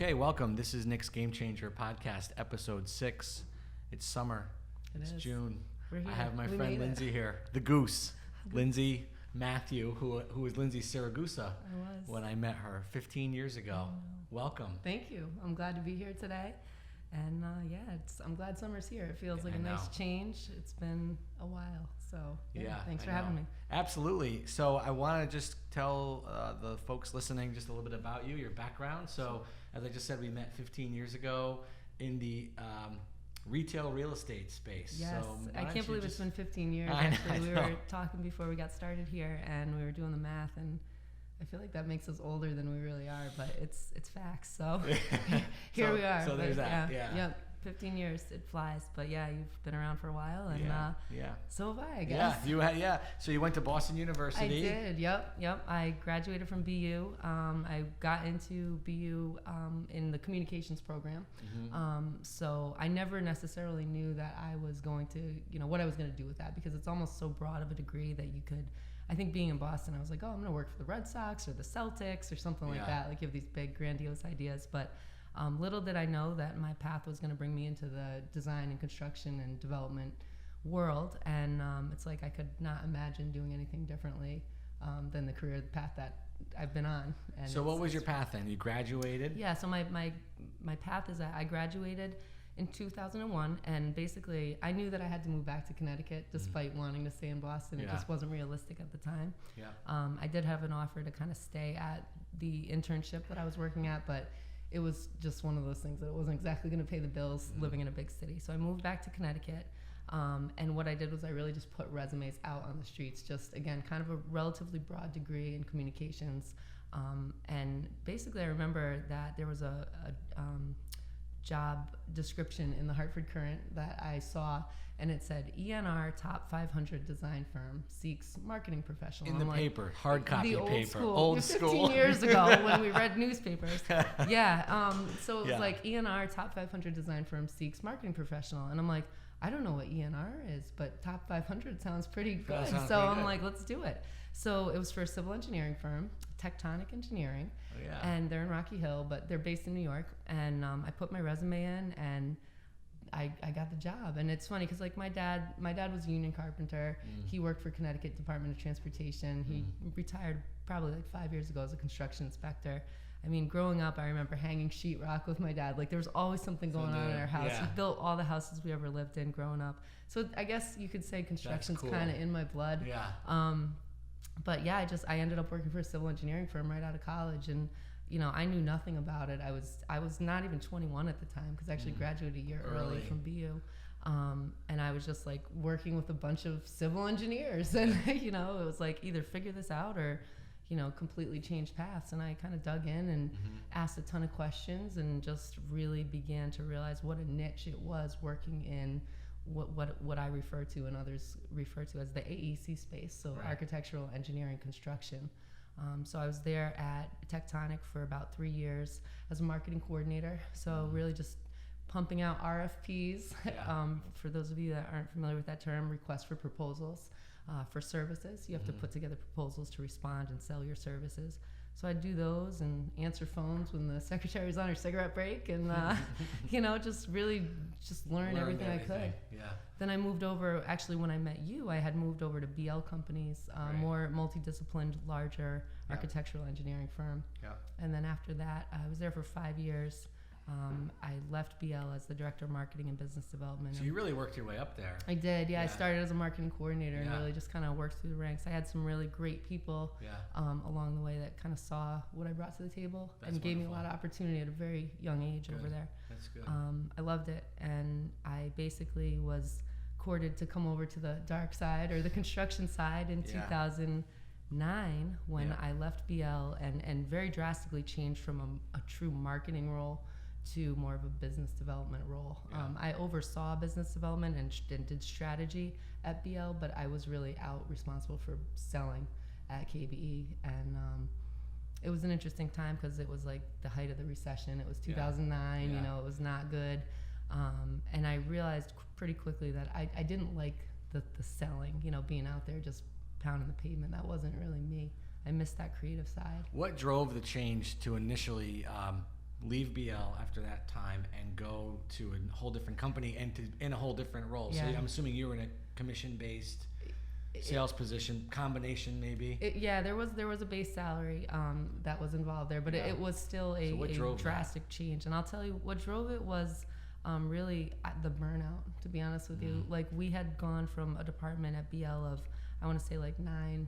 Okay, welcome. This is Nick's Game Changer podcast, episode 6. It's summer. It's June. We're here. I have my We friend made it. Lindsay here, the goose. Lindsay Matthew, who was Lindsay Siragusa I was. when I met her 15 years ago. Welcome. Thank you. I'm glad to be here today. And I'm glad summer's here. It feels like I a nice know. change. It's been a while. So thanks I for having know. me. Absolutely. So I want to just tell the folks listening just a little bit about you, your background. So as I just said, we met 15 years ago in the retail real estate space. Yes, So why I don't can't you believe just- it's been 15 years. I Actually, we know. were talking before we got started here, and we were doing the math, and I feel like that makes us older than we really are, but it's facts. So here we are. So there's But that. Yeah. Yep. 15 years, it flies. But yeah, you've been around for a while, and Yeah. so have I guess. Yeah. So you went to Boston I University. did. Yep. I graduated from BU. I got into BU in the communications program. So I never necessarily knew that I was going to, what I was going to do with that, because it's almost so broad of a degree that you could. I think being in Boston, I was like, oh, I'm going to work for the Red Sox or the Celtics or something like that. Like you have these big, grandiose ideas, but. Little did I know that my path was going to bring me into the design and construction and development world, and it's like I could not imagine doing anything differently than the career path that I've been on. And So what was your path then? You graduated? Yeah, so my path is that I graduated in 2001, and basically I knew that I had to move back to Connecticut despite wanting to stay in Boston. It just wasn't realistic at the time. Yeah. I did have an offer to kind of stay at the internship that I was working at, but it was just one of those things that it wasn't exactly going to pay the bills living in a big city. So I moved back to Connecticut. And what I did was I really just put resumes out on the streets, just, again, kind of a relatively broad degree in communications. And basically I remember that there was a job description in the Hartford Courant that I saw, and it said ENR top 500 design firm seeks marketing professional. In the paper, hard copy the old paper, school, old 15 school. years ago when we read newspapers. So it was like ENR top 500 design firm seeks marketing professional, and I'm like, I don't know what ENR is, but top 500 sounds pretty good. So I'm like, let's do it. So it was for a civil engineering firm, Tectonic Engineering, and they're in Rocky Hill, but they're based in New York. And I put my resume in, and I got the job. And it's funny because like my dad was a union carpenter. He worked for Connecticut Department of Transportation. He retired probably like 5 years ago as a construction inspector. I mean, growing up, I remember hanging sheetrock with my dad. Like there was always something going on in our house. He built all the houses we ever lived in growing up. So I guess you could say construction's kind of in my blood. But yeah, I ended up working for a civil engineering firm right out of college, and I knew nothing about it. I was not even 21 at the time, because I actually graduated a year early from BU. And I was just like working with a bunch of civil engineers, and it was like either figure this out or completely change paths. And I kind of dug in and asked a ton of questions, and just really began to realize what a niche it was working in what I refer to and others refer to as the AEC space, so architectural engineering construction. So I was there at Tectonic for about 3 years as a marketing coordinator. So really just pumping out RFPs. For those of you that aren't familiar with that term, request for proposals for services. You have to put together proposals to respond and sell your services. So I'd do those and answer phones when the secretary was on her cigarette break, and just really learn everything I could. Then I moved over. Actually, when I met you, I had moved over to BL Companies, more multidisciplined, larger architectural engineering firm. And then after that, I was there for 5 years. I left BL as the director of marketing and business development. So you really worked your way up there. I did, I started as a marketing coordinator and really just kind of worked through the ranks. I had some really great people along the way that kind of saw what I brought to the table and gave me a lot of opportunity at a very young age over there. That's good. I loved it, and I basically was courted to come over to the dark side, or the construction side, in 2009 when I left BL and very drastically changed from a true marketing role to more of a business development role. I oversaw business development and did strategy at BL, but I was really out responsible for selling at KBE. And it was an interesting time because it was like the height of the recession. It was 2009, it was not good. And I realized pretty quickly that I didn't like the selling, being out there just pounding the pavement. That wasn't really me. I missed that creative side. What drove the change to initially leave BL after that time and go to a whole different company and in a whole different role. Yeah. So I'm assuming you were in a commission-based sales position, combination maybe. There was a base salary that was involved there, but it was still a drastic change. And I'll tell you what drove it was really the burnout, to be honest with you. Like, we had gone from a department at BL of, I want to say like nine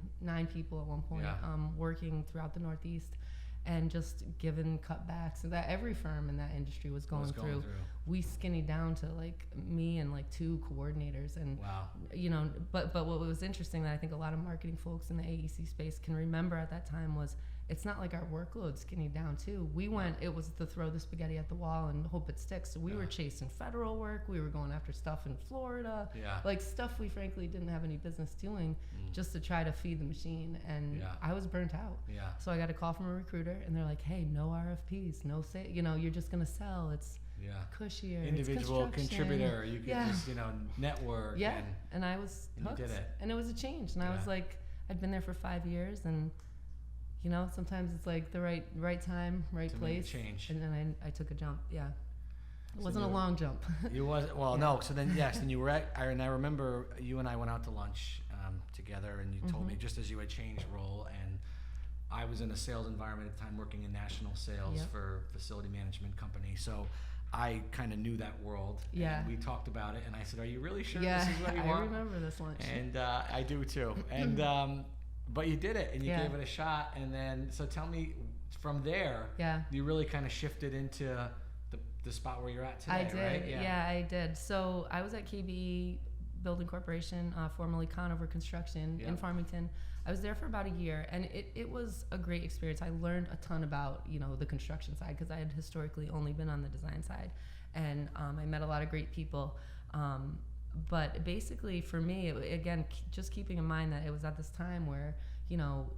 people at one point, working throughout the Northeast, and just given cutbacks that every firm in that industry was going through. We skinnied down to like me and like 2 coordinators, and you know, but what was interesting that I think a lot of marketing folks in the AEC space can remember at that time was, it's not like our workload skinnied down too. We went, it was to throw the spaghetti at the wall and hope it sticks. So we were chasing federal work. We were going after stuff in Florida, like stuff we frankly didn't have any business doing, just to try to feed the machine. And I was burnt out. So I got a call from a recruiter, and they're like, hey, no RFPs, no sale, you know, you're just going to sell. It's cushier. Individual contributor. You could just, you know, network. And I was hooked. You did it. And it was a change. And I was like, I'd been there for 5 years, and you know, sometimes it's like the right time, right to place. Change. And then I took a jump. It wasn't a long jump. It wasn't. Well, no. So then, then you were and I remember you and I went out to lunch together, and you told me just as you had changed role, and I was in a sales environment at the time, working in national sales for a facility management company. So I kind of knew that world. And we talked about it, and I said, "Are you really sure this is what you want?" I remember this lunch. And I do too. And but you did it, and you gave it a shot. And then, so tell me, from there, you really kind of shifted into the spot where you're at today, I did. right? Yeah, I did. So I was at KBE Building Corporation, formerly Conover Construction in Farmington. I was there for about a year, and it was a great experience. I learned a ton about, you know, the construction side, because I had historically only been on the design side. And I met a lot of great people. But basically, for me, again, just keeping in mind that it was at this time where, you know,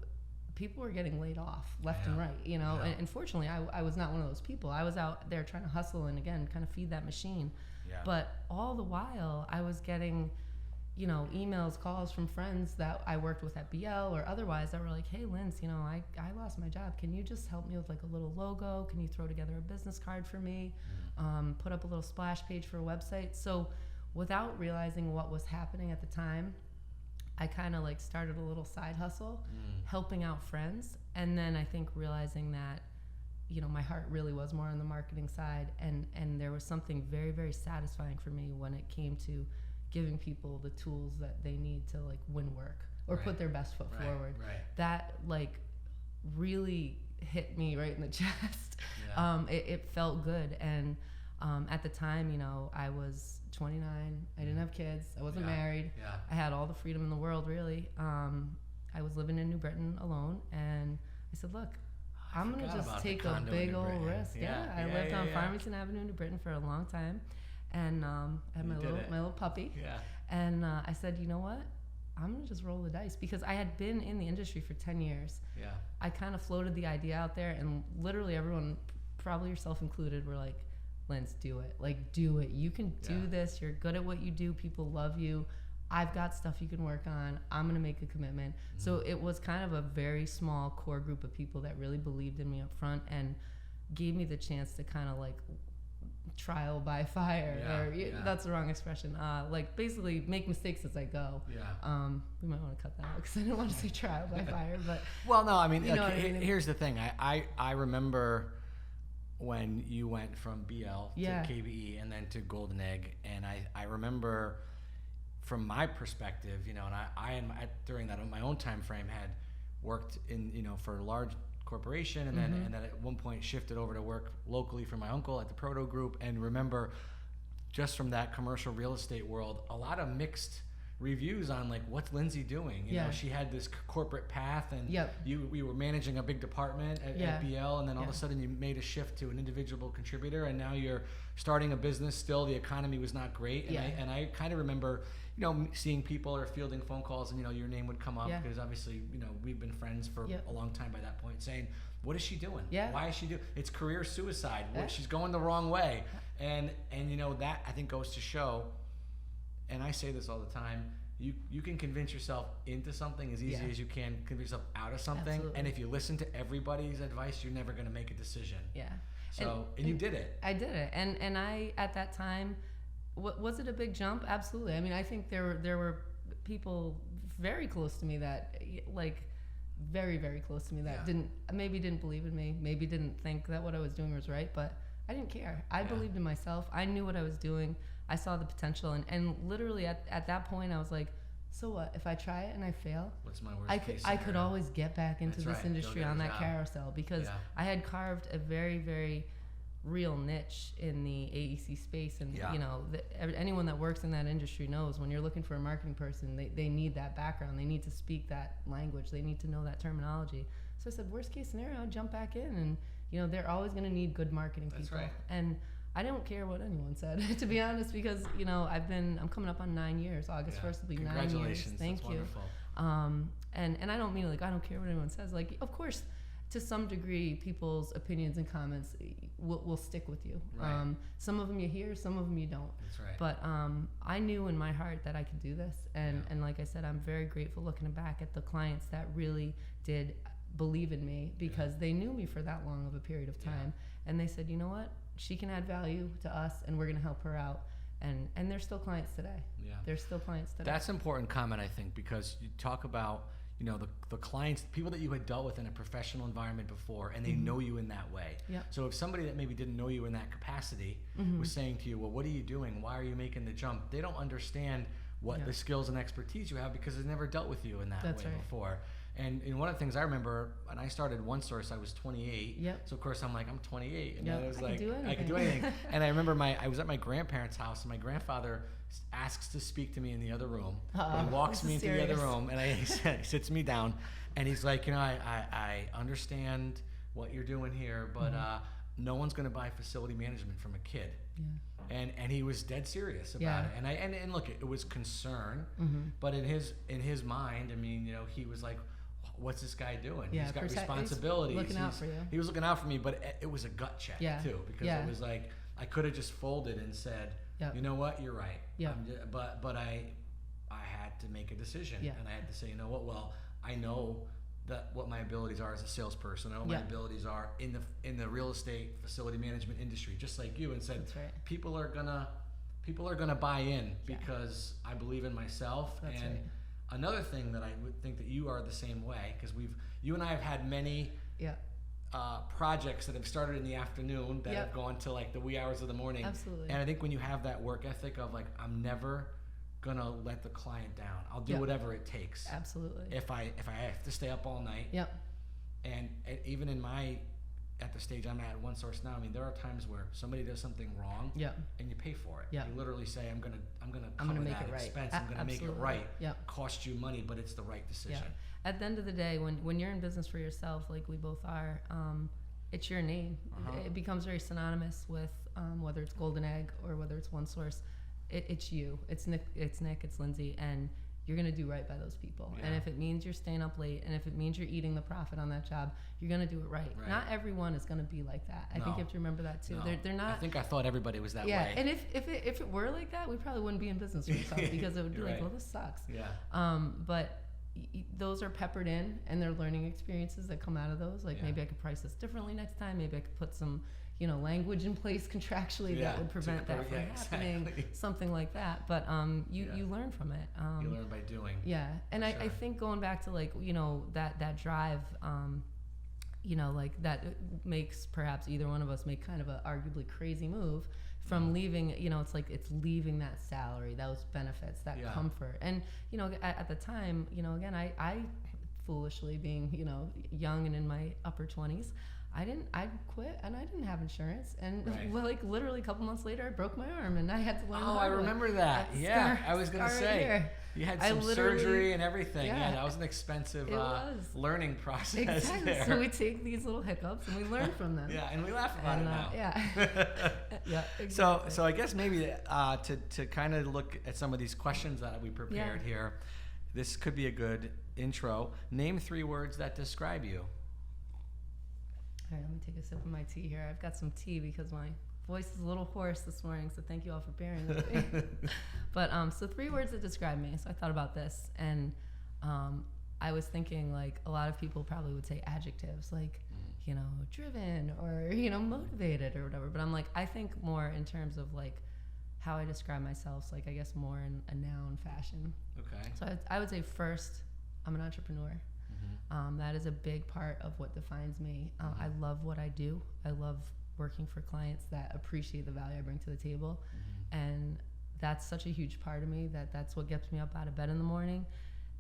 people were getting laid off left and right, you know, and fortunately, I was not one of those people. I was out there trying to hustle and, again, kind of feed that machine. But all the while, I was getting, you know, emails, calls from friends that I worked with at BL or otherwise that were like, hey, Linz, you know, I lost my job. Can you just help me with like a little logo? Can you throw together a business card for me? Put up a little splash page for a website? So without realizing what was happening at the time, I kind of like started a little side hustle, helping out friends. And then I think realizing that, you know, my heart really was more on the marketing side. And there was something very, very satisfying for me when it came to giving people the tools that they need to like win work or put their best foot forward. That like really hit me right in the chest. It felt good. And at the time, you know, I was 29. I didn't have kids. I wasn't married. I had all the freedom in the world, really. I was living in New Britain alone, and I said, look, I'm going to just take a big old risk. I lived on Farmington Avenue in New Britain for a long time, and I had my little puppy. And I said, you know what? I'm going to just roll the dice, because I had been in the industry for 10 years. I kind of floated the idea out there, and literally everyone, probably yourself included, were like, Linz, do it. Like, do it. You can do this. You're good at what you do. People love you. I've got stuff you can work on. I'm going to make a commitment. So it was kind of a very small core group of people that really believed in me up front and gave me the chance to kind of like trial by fire. That's the wrong expression. Like basically make mistakes as I go. We might want to cut that out because I didn't want to say trial by fire. But well, no, I mean, you know what I mean? Here's the thing. I remember when you went from BL to KBE and then to Golden Egg, and I remember from my perspective, you know, and I during that my own time frame had worked in, you know, for a large corporation, and then at one point shifted over to work locally for my uncle at the Proto Group, and remember just from that commercial real estate world, a lot of mixed reviews on like, what's Lindsay doing? You know, she had this corporate path, and we were managing a big department at BL, and then all of a sudden you made a shift to an individual contributor, and now you're starting a business still. The economy was not great, and I kind of remember, you know, seeing people or fielding phone calls, and, you know, your name would come up because obviously, you know, we've been friends for a long time by that point, saying, what is she doing? Why is she doing? It's career suicide. She's going the wrong way. And you know, that I think goes to show, and I say this all the time, you can convince yourself into something as easy as you can convince yourself out of something. Absolutely. And if you listen to everybody's advice, you're never going to make a decision. So, and you did it. I did it. And I, at that time, was it a big jump? Absolutely. I mean, I think there were people very close to me that, like, very, very close to me that didn't believe in me, maybe didn't think that what I was doing was right, but I didn't care. I believed in myself. I knew what I was doing. I saw the potential. And literally at that point, I was like, so what? If I try it and I fail, what's my worst case I could always get back into this industry on that job. Carousel, because I had carved a very, very real niche in the AEC space. And, you know, anyone that works in that industry knows when you're looking for a marketing person, they need that background. They need to speak that language. They need to know that terminology. So I said, worst case scenario, I'll jump back in. And, you know, they're always going to need good marketing people. Right. And I don't care what anyone said, to be honest, because, you know, I'm coming up on 9 years. August 1st will be 9 years. Congratulations. Thank That's you. Wonderful. And I don't mean like I don't care what anyone says. Like, of course, to some degree, people's opinions and comments will stick with you. Right. Some of them you hear, some of them you don't. That's right. But I knew in my heart that I could do this. And like I said, I'm very grateful looking back at the clients that really did believe in me, because they knew me for that long of a period of time. And they said, you know what? She can add value to us, and we're going to help her out. And they're still clients today. Yeah. They're still clients today. That's an important comment, I think, because you talk about, you know, the clients, people that you had dealt with in a professional environment before, and they know you in that way. Yeah. So if somebody that maybe didn't know you in that capacity was saying to you, well, what are you doing? Why are you making the jump? They don't understand what the skills and expertise you have, because they've never dealt with you in that way before. And one of the things I remember, when I started OneSource, I was 28. Yep. So of course I'm like, I'm 28, and I was like, I can do anything. And I remember I was at my grandparents' house, and my grandfather asks to speak to me in the other room. He walks me into the other room, and he sits me down, and he's like, you know, I understand what you're doing here, but no one's going to buy facility management from a kid. Yeah. And he was dead serious about it. And look, it was concern, but in his mind, I mean, you know, he was like, what's this guy doing? He's got responsibilities. Looking out for you. He was looking out for me, but it was a gut check too, because it was like, I could have just folded and said, you know what, you're right. But I had to make a decision, and I had to say, you know what, well, I know that what my abilities are as a salesperson. I know what my abilities are in the real estate facility management industry, just like you, and said, people are gonna buy in because I believe in myself. Another thing that I would think that you are the same way, because you and I have had many projects that have started in the afternoon that have gone to like the wee hours of the morning. Absolutely. And I think when you have that work ethic of like, I'm never gonna let the client down. I'll do whatever it takes. Absolutely. If I have to stay up all night. Yep. And even at the stage I'm at OneSource now, I mean, there are times where somebody does something wrong, and you pay for it. You literally say, I'm gonna cover that expense. I'm gonna make it right. Cost you money, but it's the right decision. At the end of the day, when you're in business for yourself, like we both are, it's your name. It becomes very synonymous with whether it's Golden Egg or whether it's OneSource. It's you. It's Nick. It's Lindsay, and you're gonna do right by those people. And if it means you're staying up late, and if it means you're eating the profit on that job, you're gonna do it right. Not everyone is gonna be like that. I think you have to remember that too. No. They're not. I thought everybody was that way. And if it were like that, we probably wouldn't be in business with yourself, because it would be like, well, this sucks. But those are peppered in, and they're learning experiences that come out of those. Like maybe I could price this differently next time. Maybe I could put some, you know, language in place contractually that would prevent that from happening. Exactly. Something like that. But you learn from it. You learn by doing. Yeah, and I think going back to like, you know, that drive, you know, like that makes perhaps either one of us make kind of a arguably crazy move from leaving, you know, it's like it's leaving that salary, those benefits, that comfort. And, you know, at the time, you know, again, I foolishly being, you know, young and in my upper 20s, I quit, and I didn't have insurance, and well, like literally a couple months later, I broke my arm, and I had to learn. Oh, I remember that. I was gonna say you had some surgery and everything. Yeah, that was an expensive learning process. Exactly. There. So we take these little hiccups and we learn from them. And we laugh about it now. Exactly. So I guess maybe to kind of look at some of these questions that we prepared here, this could be a good intro. Name 3 words that describe you. All right, let me take a sip of my tea here. I've got some tea because my voice is a little hoarse this morning, so thank you all for bearing with me. But so 3 words that describe me. So I thought about this, and I was thinking like a lot of people probably would say adjectives, like driven or, motivated or whatever. But I'm like, I think more in terms of like how I describe myself, like I guess more in a noun fashion. Okay. So I would say first, I'm an entrepreneur. That is a big part of what defines me. I love what I do. I love working for clients that appreciate the value I bring to the table. And that's such a huge part of me that's what gets me up out of bed in the morning.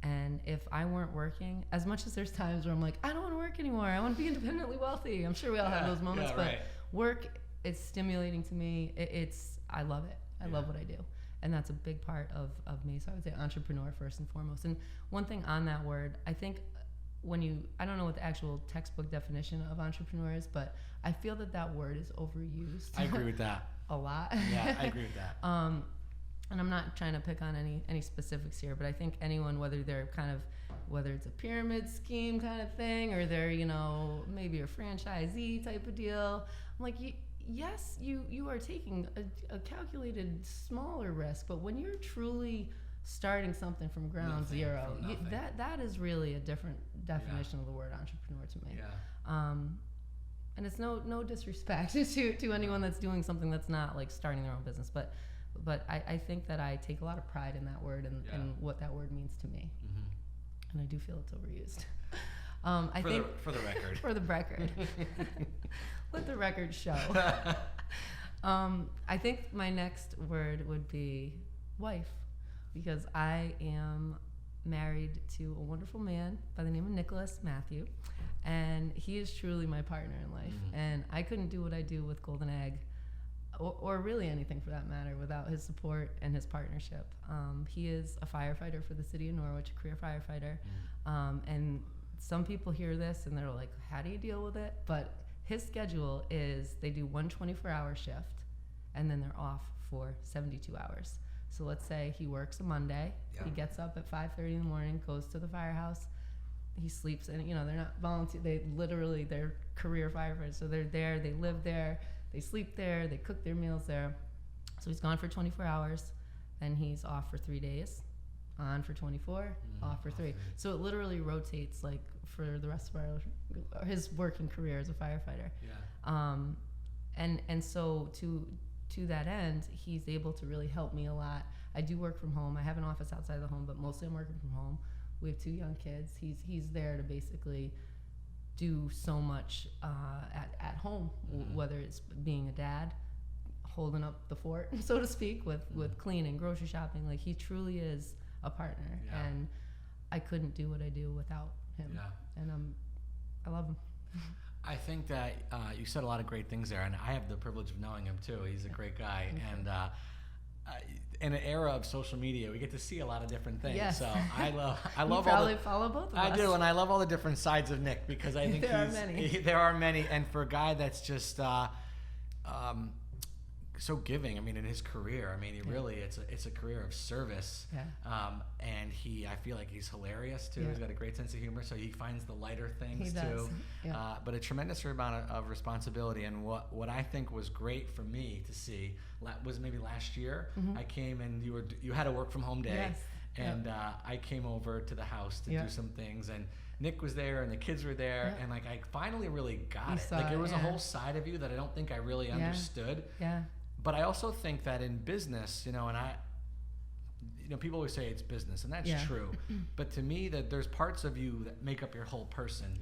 And if I weren't working, as much as there's times where I'm like, I don't want to work anymore, I want to be independently wealthy. I'm sure we all have those moments, but work is stimulating to me. I love it. I love what I do. And that's a big part of me. So I would say entrepreneur first and foremost. And one thing on that word, I think I don't know what the actual textbook definition of entrepreneur is, but I feel that word is overused. I agree with that. A lot. Yeah, I agree with that. And I'm not trying to pick on any specifics here, but I think anyone, whether it's a pyramid scheme kind of thing, or they're, maybe a franchisee type of deal, I'm like, yes, you are taking a calculated smaller risk, but when you're truly starting something from ground zero, that is really a different definition of the word entrepreneur to me. Yeah. And it's no disrespect to anyone that's doing something that's not like starting their own business, but I think that I take a lot of pride in that word and what that word means to me. And I do feel it's overused. For the record. For the record. Let the record show. I think my next word would be wife, because I am married to a wonderful man by the name of Nicholas Matthew, and he is truly my partner in life. And I couldn't do what I do with Golden Egg, or really anything for that matter, without his support and his partnership. He is a firefighter for the city of Norwich, a career firefighter. And some people hear this and they're like, how do you deal with it? But his schedule is they do one 24-hour shift and then they're off for 72 hours. So let's say he works a Monday, he gets up at 5:30 in the morning, goes to the firehouse, he sleeps, and they're not volunteer, they're career firefighters, so they're there, they live there, they sleep there, they cook their meals there. So he's gone for 24 hours, then he's off for 3 days, on for 24, off for 3. So it literally rotates like for the rest of his working career as a firefighter. And so to that end, he's able to really help me a lot. I do work from home. I have an office outside the home, but mostly I'm working from home. We have 2 young kids. He's there to basically do so much at home, whether it's being a dad, holding up the fort, so to speak, with cleaning, grocery shopping. Like, he truly is a partner, and I couldn't do what I do without him. And I love him. I think that you said a lot of great things there, and I have the privilege of knowing him too. He's a great guy, and in an era of social media, we get to see a lot of different things. Yes. So I love you probably follow both of us. I do, and I love all the different sides of Nick, because I think there are many, and for a guy that's just so giving. I mean, in his career, I mean, he really it's a career of service. And I feel like he's hilarious too. He's got a great sense of humor, so he finds the lighter things too. But a tremendous amount of responsibility. And what I think was great for me to see was maybe last year. I came and you had a work from home day, and I came over to the house to do some things, and Nick was there and the kids were there, and like I finally really got it. Like, there was a whole side of you that I don't think I really understood. But I also think that in business, and people always say it's business, and that's true. But to me, that there's parts of you that make up your whole person.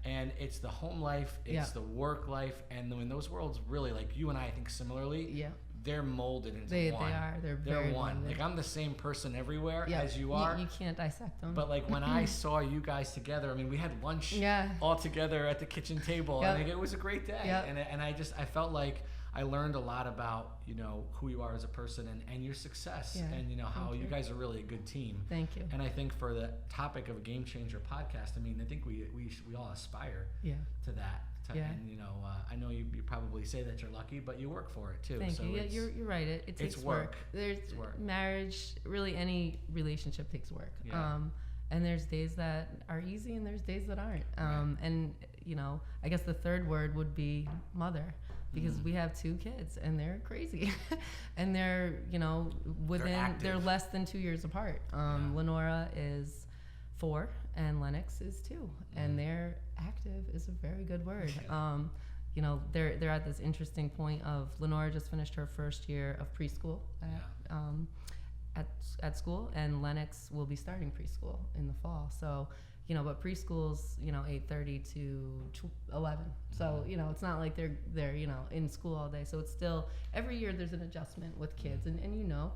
And it's the home life, it's the work life, and when those worlds really, like you and I think similarly, they're molded into one. They are. They're very one. molded. Like, I'm the same person everywhere as you are. You can't dissect them. But like when I saw you guys together, I mean, we had lunch all together at the kitchen table, and it was a great day. And I felt like I learned a lot about, who you are as a person and your success, and how you guys are really a good team. Thank you. And I think for the topic of a Game Changer podcast, I mean, I think we all aspire to that. And I know you probably say that you're lucky, but you work for it too. Thank you. Yeah, you're right. It takes work. There's marriage. Really, any relationship takes work. And there's days that are easy, and there's days that aren't. And I guess the third word would be mother. Because we have 2 kids and they're crazy, and they're they're less than 2 years apart. Lenora is 4 and Lennox is too, and they're active is a very good word. You know, they're at this interesting point of Lenora just finished her first year of preschool at school, and Lennox will be starting preschool in the fall. So, you know, but preschool's, you know, 8:30 to 11. So, you know, it's not like they're you know, in school all day. So it's still, every year there's an adjustment with kids, and you know,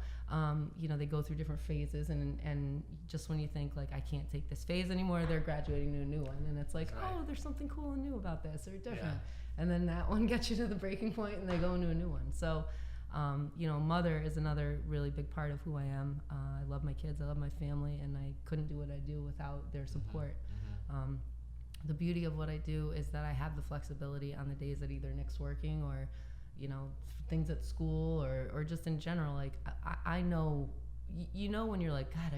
they go through different phases, and just when you think like, I can't take this phase anymore, they're graduating to a new one, and it's like, oh, there's something cool and new about this, or different. And then that one gets you to the breaking point, and they go into a new one. So, you know, mother is another really big part of who I am. I love my kids, I love my family, and I couldn't do what I do without their support. The beauty of what I do is that I have the flexibility on the days that either Nick's working, or, you know, things at school, or just in general. Like, I know, you know, when you're like, God,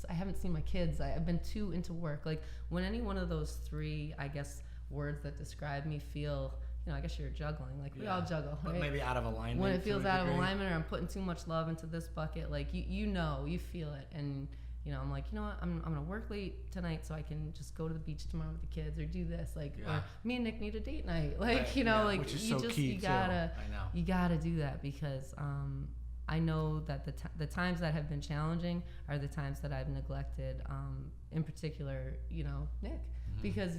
I haven't seen my kids. I've been too into work. Like, when any one of those three, I guess, words that describe me feel, you know, I guess you're juggling. Like, we all juggle, but right? maybe out of alignment. When it feels out of alignment, or I'm putting too much love into this bucket, like, you know, you feel it. And, you know, I'm like, you know what, I'm going to work late tonight so I can just go to the beach tomorrow with the kids, or do this. Like, or me and Nick need a date night. Like, you know, like, which is you so just, key you gotta, too. I know. You gotta do that, because I know that the times that have been challenging are the times that I've neglected, in particular, you know, Nick. Because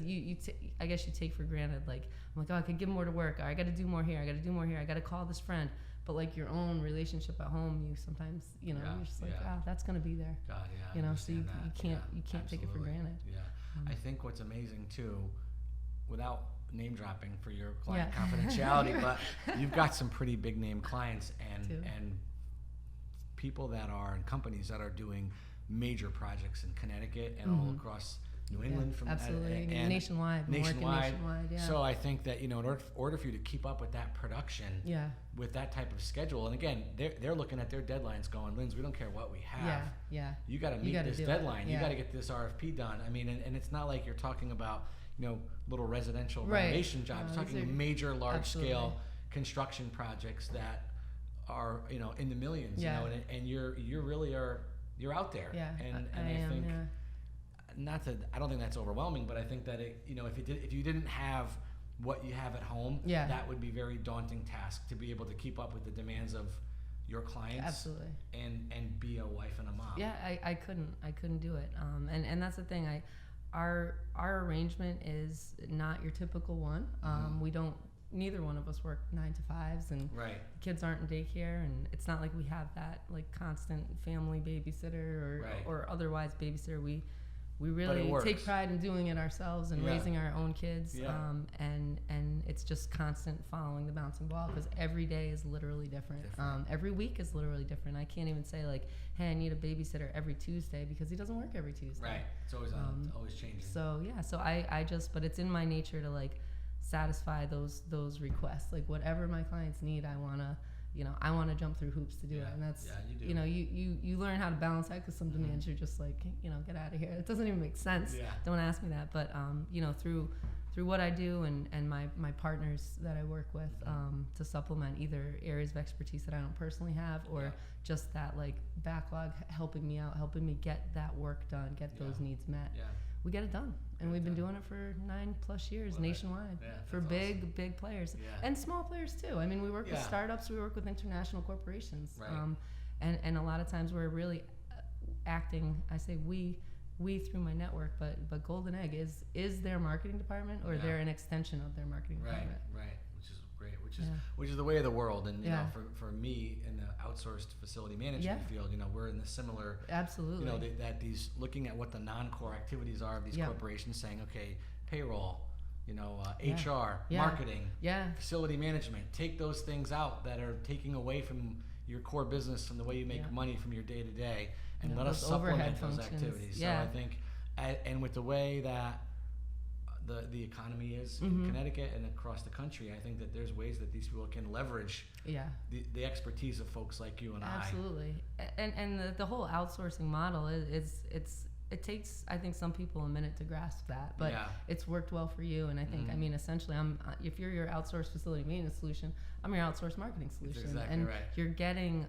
I guess you take for granted, like, I'm like, oh, I could give more to work, or I got to do more here, I got to do more here, I got to call this friend. But like, your own relationship at home, you sometimes, you know, you're just like, that's gonna be there. God, you know, so you can't absolutely. take it for granted. I think what's amazing too, without name dropping for your client confidentiality, but you've got some pretty big name clients, and people that are, and companies that are doing major projects in Connecticut and all across New England, from absolutely, and nationwide. So I think that, you know, in order for you to keep up with that production, with that type of schedule, and again, they're looking at their deadlines, going, Linz, we don't care what we have. You got to meet this deadline. You got to get this RFP done. I mean, and it's not like you're talking about, you know, little residential renovation jobs. You're talking major, large scale construction projects that are, you know, in the millions. You know, and you really are, you're out there. And I think. I don't think that's overwhelming, but I think that it, you know, if you didn't have what you have at home, that would be a very daunting task, to be able to keep up with the demands of your clients. Absolutely. And be a wife and a mom. I couldn't do it. And that's the thing. Our arrangement is not your typical one. We don't. Neither one of us work 9 to 5s, and kids aren't in daycare, and it's not like we have that like constant family babysitter or otherwise babysitter. We really take pride in doing it ourselves and raising our own kids, and it's just constant following the bouncing ball, because every day is literally different. Every week is literally different. I can't even say like, hey, I need a babysitter every Tuesday, because he doesn't work every Tuesday. Right. It's always always changing. So so I just, but it's in my nature to like satisfy those requests. Like, whatever my clients need, I want to jump through hoops to do it. And that's, you do. You know, you learn how to balance that, because some demands you're just like, you know, get out of here. It doesn't even make sense. Don't ask me that. But, you know, through what I do and my partners that I work with, to supplement either areas of expertise that I don't personally have, or just that like backlog helping me out, helping me get that work done, get those needs met. We get it done. And we've been doing it for 9+ years nationwide, for big players and small players too. I mean, we work with startups, we work with international corporations, and a lot of times we're really acting. I say we through my network, but Golden Egg is their marketing department, or they're an extension of their marketing department. Which is great. Which is the way of the world. And you know, for me in the outsourced facility management field, you know, we're in the similar. Absolutely. You know, that these, looking at what the non-core activities are of these corporations, saying, okay, payroll, you know, HR, marketing, facility management, take those things out that are taking away from your core business, from the way you make money from your day to day, and let us supplement those activities. So I think, and with the way that the economy is in Connecticut and across the country, I think that there's ways that these people can leverage the expertise of folks like you and Absolutely. And the whole outsourcing model is it takes, I think, some people a minute to grasp that, but it's worked well for you. And I think, I mean, essentially, if you're your outsourced facility maintenance solution, I'm your outsourced marketing solution. That's exactly and right. you're getting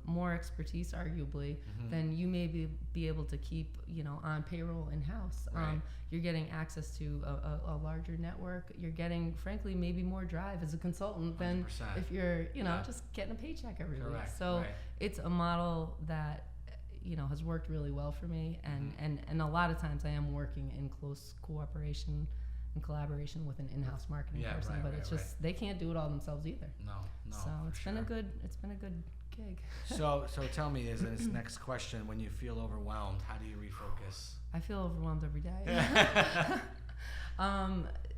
more expertise, arguably, than you may be able to keep, on payroll in-house. Right. You're getting access to a larger network. You're getting, frankly, maybe more drive as a consultant than 100%. if you're, just getting a paycheck every week. Correct. So Right. it's a model that has worked really well for me, and a lot of times I am working in close cooperation and collaboration with an in-house marketing person, but it's just they can't do it all themselves either. No. So it's been a good gig. So tell me, as this next question, when you feel overwhelmed, how do you refocus? I feel overwhelmed every day.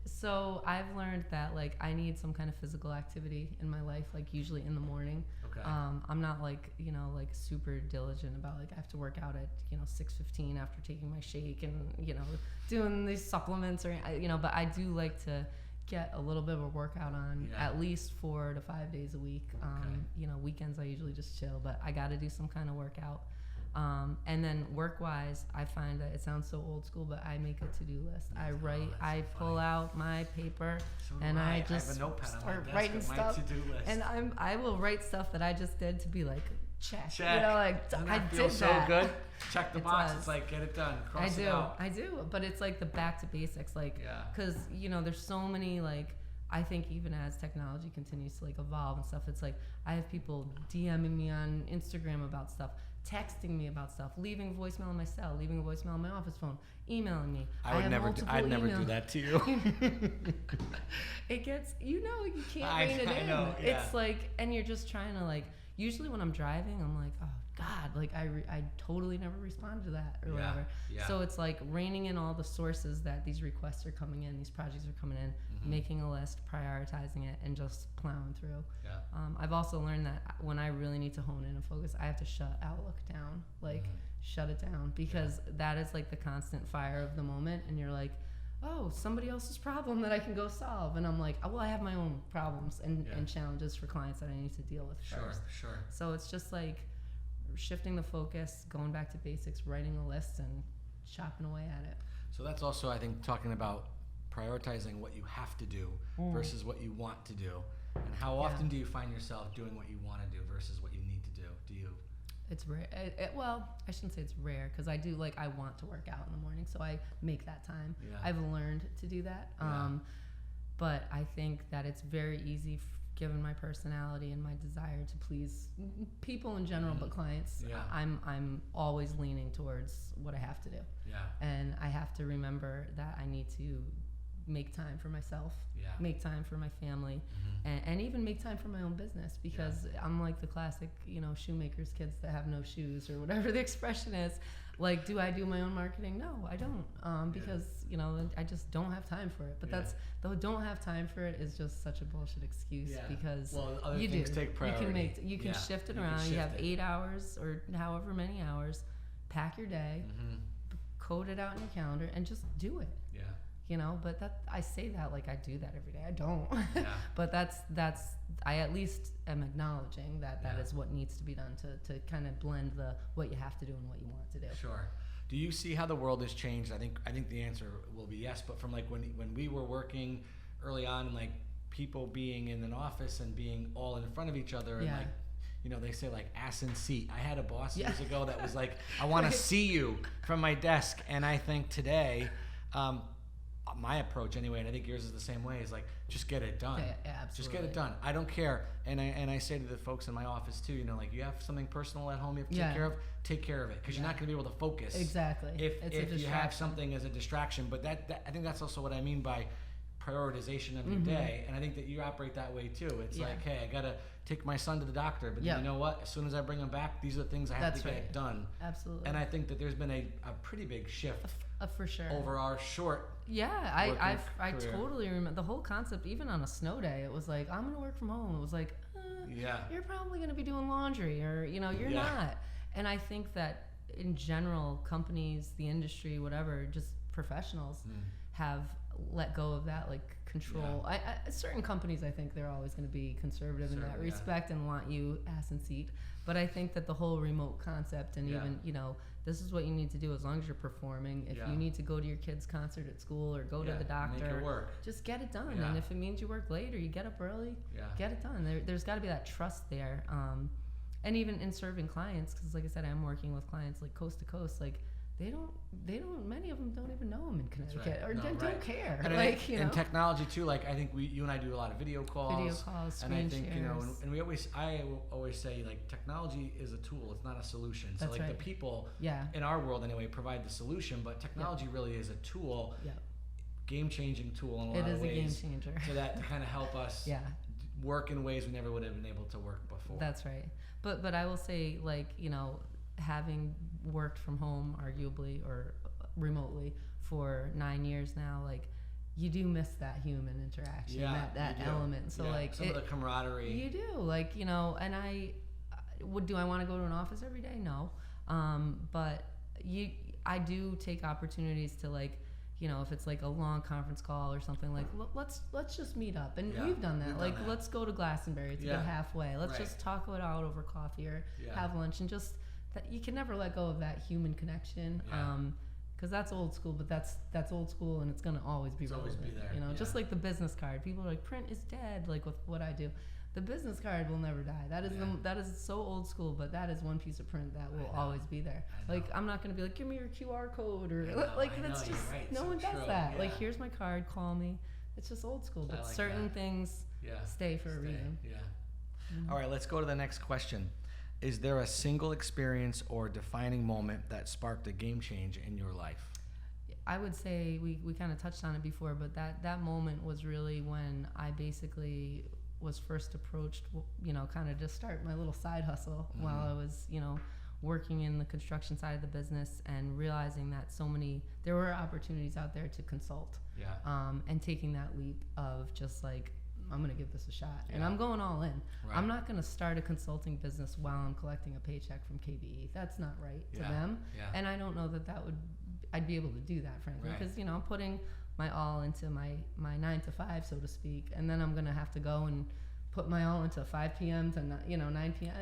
So I've learned that I need some kind of physical activity in my life, usually in the morning. Okay. I'm not super diligent about I have to work out at 6:15 after taking my shake and doing these supplements but I do like to get a little bit of a workout on at least 4 to 5 days a week. Weekends I usually just chill, but I got to do some kind of workout. And then work-wise, I find that it sounds so old school, but I make a to-do list. I write, I pull out my paper, and I just have a notepad start on my desk writing of my stuff. to-do list. And I will write stuff that I just did to be check. Check. I that did feels that. so good. Check the box. Does. It's get it done. Cross it out. I do. But it's the back to basics, because there's so many I think even as technology continues to evolve and stuff, it's I have people DMing me on Instagram about stuff, texting me about stuff, leaving a voicemail on my cell, leaving a voicemail on my office phone, emailing me. I'd never do that to you. It gets, you can't rein it in. I know, yeah. It's and you're just trying to usually when I'm driving, I'm oh God, I totally never respond to that or whatever. Yeah. So it's reining in all the sources that these requests are coming in, these projects are coming in, making a list, prioritizing it, and just plowing through. Yeah. I've also learned that when I really need to hone in and focus, I have to shut Outlook down, shut it down, because that is the constant fire of the moment, and you're oh, somebody else's problem that I can go solve, and I'm well, I have my own problems and challenges for clients that I need to deal with first. Sure. So it's just shifting the focus, going back to basics, writing a list, and chopping away at it. So that's also, I think, talking about prioritizing what you have to do versus what you want to do. And how often do you find yourself doing what you want to do versus what you need to do? Do you? It's rare. Well, I shouldn't say it's rare, because I do I want to work out in the morning, so I make that time. Yeah. I've learned to do that. But I think that it's very easy, given my personality and my desire to please people in general, but clients. Yeah. I'm always leaning towards what I have to do. Yeah. And I have to remember that I need to make time for myself, make time for my family, and even make time for my own business, because I'm the classic, shoemaker's kids that have no shoes, or whatever the expression is. Do I do my own marketing? No, I don't, because I just don't have time for it. But that's the don't have time for it is just such a bullshit excuse, because other you things do. take priority. You can shift it around. You have 8 hours or however many hours. Pack your day, code it out in your calendar, and just do it. But I say that I do that every day. I don't. But that's I at least am acknowledging that is what needs to be done to kind of blend what you have to do and what you want to do. Sure. Do you see how the world has changed? I think the answer will be yes. But from when we were working early on, and people being in an office and being all in front of each other, and they say ass in seat. I had a boss years ago that was I want to see you from my desk, and I think today. My approach anyway, and I think yours is the same way, is just get it done. Yeah, absolutely. Just get it done. I don't care. And I say to the folks in my office too, you have something personal at home you have to take care of it, because you're not going to be able to focus. Exactly. If you have something as a distraction. But that I think that's also what I mean by prioritization of your day, and I think that you operate that way too. It's hey, I gotta take my son to the doctor, but you know what? As soon as I bring him back, these are the things I have to get done. Absolutely. And I think that there's been a pretty big shift for sure over our short. Yeah, I totally remember the whole concept. Even on a snow day, it was I'm gonna work from home. It was you're probably gonna be doing laundry, or you're not. And I think that in general, companies, the industry, whatever, just professionals have let go of that control. Certain companies, I think they're always going to be conservative in that respect and want you ass and seat. But I think that the whole remote concept, and even this is what you need to do as long as you're performing. If you need to go to your kid's concert at school or go to the doctor, make it work. Just get it done. Yeah. And if it means you work late or you get up early, get it done. There's got to be that trust there. And even in serving clients, because like I said, I'm working with clients like coast to coast, like they don't, many of them don't even know I'm in Connecticut or don't care. And like, and technology too, like I think you and I do a lot of video calls. Screen and I think, shares. And I always say, like, technology is a tool, it's not a solution. So That's like right. the people in our world anyway provide the solution, but technology really is a tool, game-changing tool in a lot of ways. It is a game changer. So that to kind of help us work in ways we never would have been able to work before. That's right. But I will say, like, having worked from home arguably or remotely for 9 years now, like you do miss that human interaction, that element. So like some of the camaraderie. You do, like, and do I want to go to an office every day? No. But I do take opportunities to, like, if it's like a long conference call or something, like let's just meet up, and we've done that. Like let's go to Glastonbury. It's a good halfway. Let's just talk it out over coffee or have lunch, and just that you can never let go of that human connection. Because that's old school, but that's old school, and it's gonna always be relevant. Always be there. Just like the business card. People are like, print is dead. Like with what I do, the business card will never die. That is that is so old school, but that is one piece of print that will always be there. Like I'm not gonna be like, give me your QR code or that's just no one does that. Like here's my card, call me. It's just old school, but like certain things stay for a reason. All right, let's go to the next question. Is there a single experience or defining moment that sparked a game change in your life? I would say we kind of touched on it before, but that moment was really when I basically was first approached, kind of to start my little side hustle while I was, working in the construction side of the business, and realizing that there were opportunities out there to consult. And taking that leap of just like, I'm going to give this a shot. And I'm going all in. Right. I'm not going to start a consulting business while I'm collecting a paycheck from KBE. That's not right to them. And I don't know I'd be able to do that, frankly, because, I'm putting my all into my 9 to 5, so to speak. And then I'm going to have to go and put my all into 5 p.m. to 9 p.m.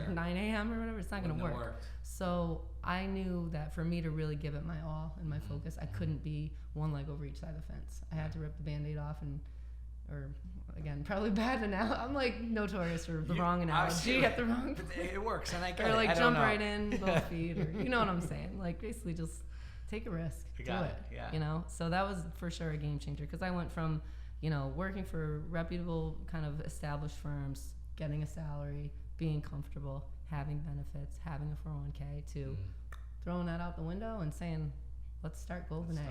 or 9 a.m. or whatever. It's not going to work. So I knew that for me to really give it my all and my focus, I couldn't be one leg over each side of the fence. I had to rip the Band-Aid off or again, probably bad analogy. I'm like notorious for the wrong analogy at the wrong point. It works, and I get it. Or like jump right in, both both feet, or you know what I'm saying. Like basically just take a risk, do it. So that was for sure a game changer, because I went from, working for reputable kind of established firms, getting a salary, being comfortable, having benefits, having a 401k, to throwing that out the window and saying, let's start Golden Egg.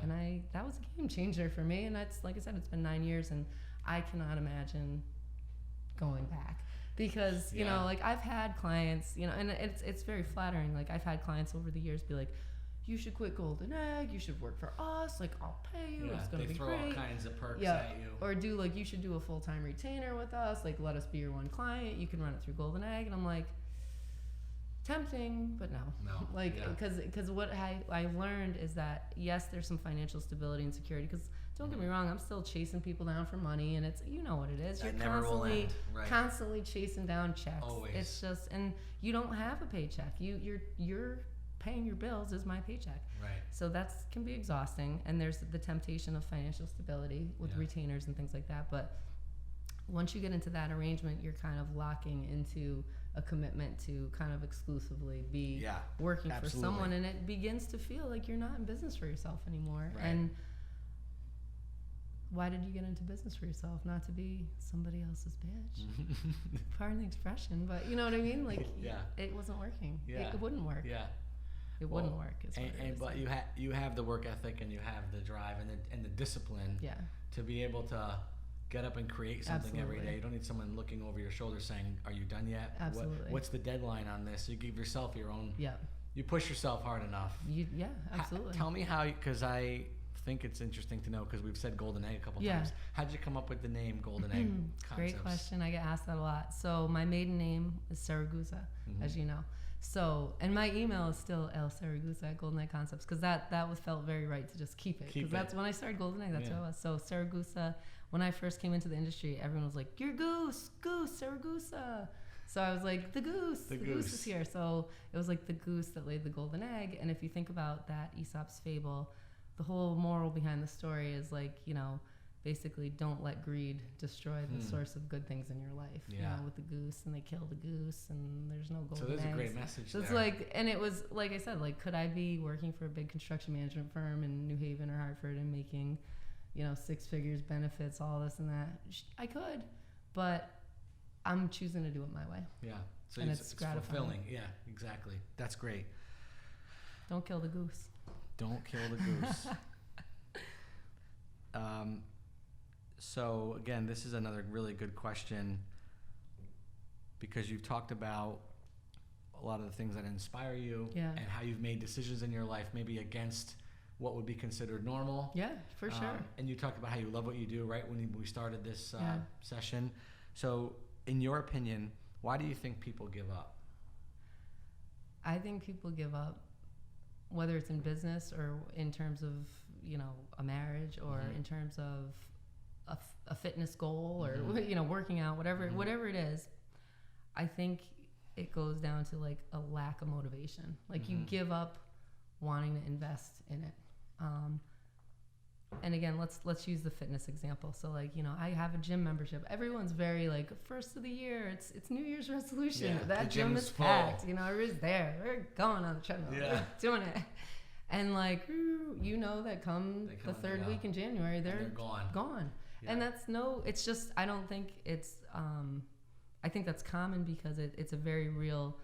And that was a game changer for me. And that's, like I said, it's been 9 years, and I cannot imagine going back, because, like I've had clients, and it's very flattering. Like I've had clients over the years be like, you should quit Golden Egg. You should work for us. Like I'll pay you. It's going to be great. They throw all kinds of perks at you. Or you should do a full-time retainer with us. Like let us be your one client. You can run it through Golden Egg. And I'm like, tempting, but no. Because what I learned is that, yes, there's some financial stability and security, because don't get me wrong, I'm still chasing people down for money, and it's, what it is. You're constantly chasing down checks. Always. It's just, and you don't have a paycheck. You're paying your bills is my paycheck. Right. So can be exhausting, and there's the temptation of financial stability with retainers and things like that. But once you get into that arrangement, you're kind of locking into a commitment to kind of exclusively be working for someone, and it begins to feel like you're not in business for yourself anymore. Right. And why did you get into business for yourself? Not to be somebody else's bitch. Pardon the expression, but you know what I mean? Like, it wasn't working. It wouldn't work. It wouldn't work. But you have the work ethic, and you have the drive and the discipline to be able to get up and create something every day. You don't need someone looking over your shoulder saying, are you done yet? Absolutely. What's the deadline on this? You give yourself your own. You push yourself hard enough. Absolutely. Tell me how, because I think it's interesting to know, because we've said Golden Egg a couple times. How did you come up with the name Golden Egg Concepts? Great question. I get asked that a lot. So my maiden name is Saragusa, as you know. So, and my email is still lsaragusa@goldeneggconcepts, because that felt very right to just keep it. Because that's when I started Golden Egg. That's what it was. So Saragusa, when I first came into the industry, everyone was like, "You're Goose, Saragusa." So I was like, the goose. The goose goose is here. So it was like the goose that laid the golden egg. And if you think about that Aesop's fable, the whole moral behind the story is like, you know, basically don't let greed destroy the source of good things in your life. Yeah. You know, with the goose, and they kill the goose, and there's no golden So there's eggs. a great message So it's there. like, and it was, like I said, like, could I be working for a big construction management firm in New Haven or Hartford and making, you know, 6 figures, benefits, all this and that? I could, but I'm choosing to do it my way. Yeah. So And it's it's gratifying. fulfilling. Yeah, exactly. That's great. Don't kill the goose. Don't kill the goose. So again, this is another really good question, because you've talked about a lot of the things that inspire you, Yeah. and how you've made decisions in your life maybe against what would be considered normal. Yeah, for sure. And you talked about how you love what you do, right, when we started this Yeah. session. So in your opinion, why do you think people give up? I think people give up, whether it's in business or in terms of, you know, a marriage, or in terms of a fitness goal, or you know, working out, whatever it is. I think it goes down to like a lack of motivation. Like you give up wanting to invest in it. And again, let's use the fitness example. So like, you know, I have a gym membership. Everyone's very like, first of the year, it's New Year's resolution. Yeah, the that gym gym's is full. packed. You know, everybody's there. We're going on the treadmill. Yeah. We're doing it. And like, you know, that come the third week in January, they're gone. Yeah. And it's just, I don't think it's, I think that's common because it's a very real,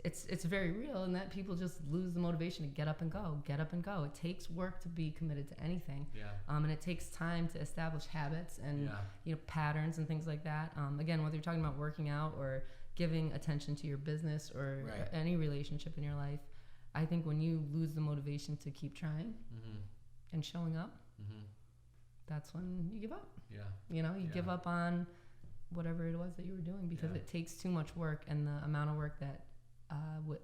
it's very real, in that people just lose the motivation to get up and go. It takes work to be committed to anything. Yeah. And it takes time to establish habits and, you know, patterns and things like that. Again, whether you're talking about working out or giving attention to your business or any relationship in your life, I think when you lose the motivation to keep trying and showing up, that's when you give up. Yeah. You know, you give up on whatever it was that you were doing, because it takes too much work, and the amount of work that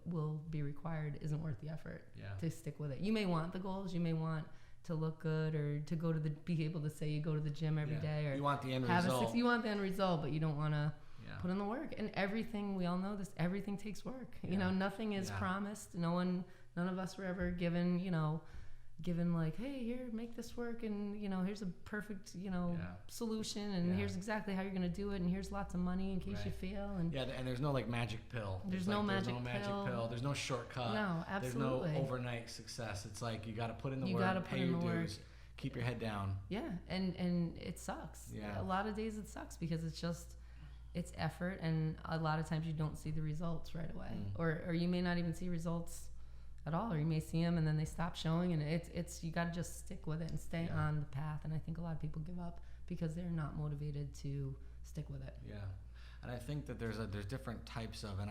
will be required isn't worth the effort to stick with it. You may want the goals, you may want to look good, or to go to be able to say you go to the gym every day, or you want the end have result. you want the end result, but you don't want to put in the work. And everything, we all know this, everything takes work. You know, nothing is promised. None of us were ever given, you know, like, hey, here, make this work, and you know, here's a perfect, you know, solution, and here's exactly how you're going to do it, and here's lots of money in case you fail. And and there's no like magic pill. There's no magic pill. There's no shortcut. No, absolutely. There's no overnight success. It's like you got to put in the work, gotta put pay in your the work. dues, keep your head down. Yeah, and it sucks. Yeah. A lot of days it sucks, because it's effort, and a lot of times you don't see the results right away, or you may not even see results at all, or you may see them and then they stop showing, and it's you got to just stick with it and stay on the path. And I think a lot of people give up because they're not motivated to stick with it. Yeah. And I think that there's different types of, and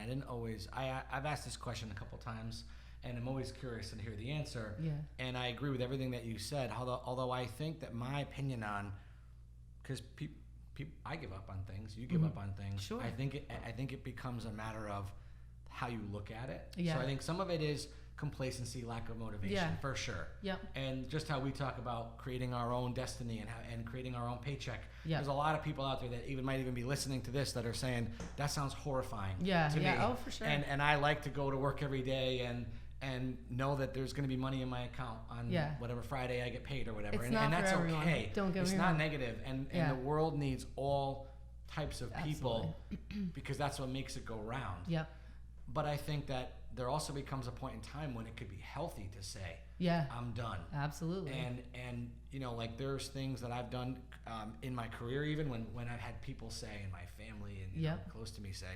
I've asked this question a couple times, and I'm always curious to hear the answer. Yeah. And I agree with everything that you said, although I think that my opinion on, because I give up on things, you give up on things. Sure. I think it becomes a matter of how you look at it. Yeah. So I think some of it is complacency, lack of motivation, for sure. Yep. And just how we talk about creating our own destiny and creating our own paycheck. Yep. There's a lot of people out there that might even be listening to this that are saying that sounds horrifying. Yeah. To me. Oh, for sure. And I like to go to work every day and know that there's going to be money in my account on whatever Friday I get paid or whatever. It's and not that's for everyone. okay. Don't get it's me not wrong. negative. And the world needs all types of people Absolutely. because that's what makes it go round. Yep. But I think that there also becomes a point in time when it could be healthy to say, I'm done. Absolutely. And you know, like there's things that I've done in my career, even when I've had people say in my family and you know, close to me say,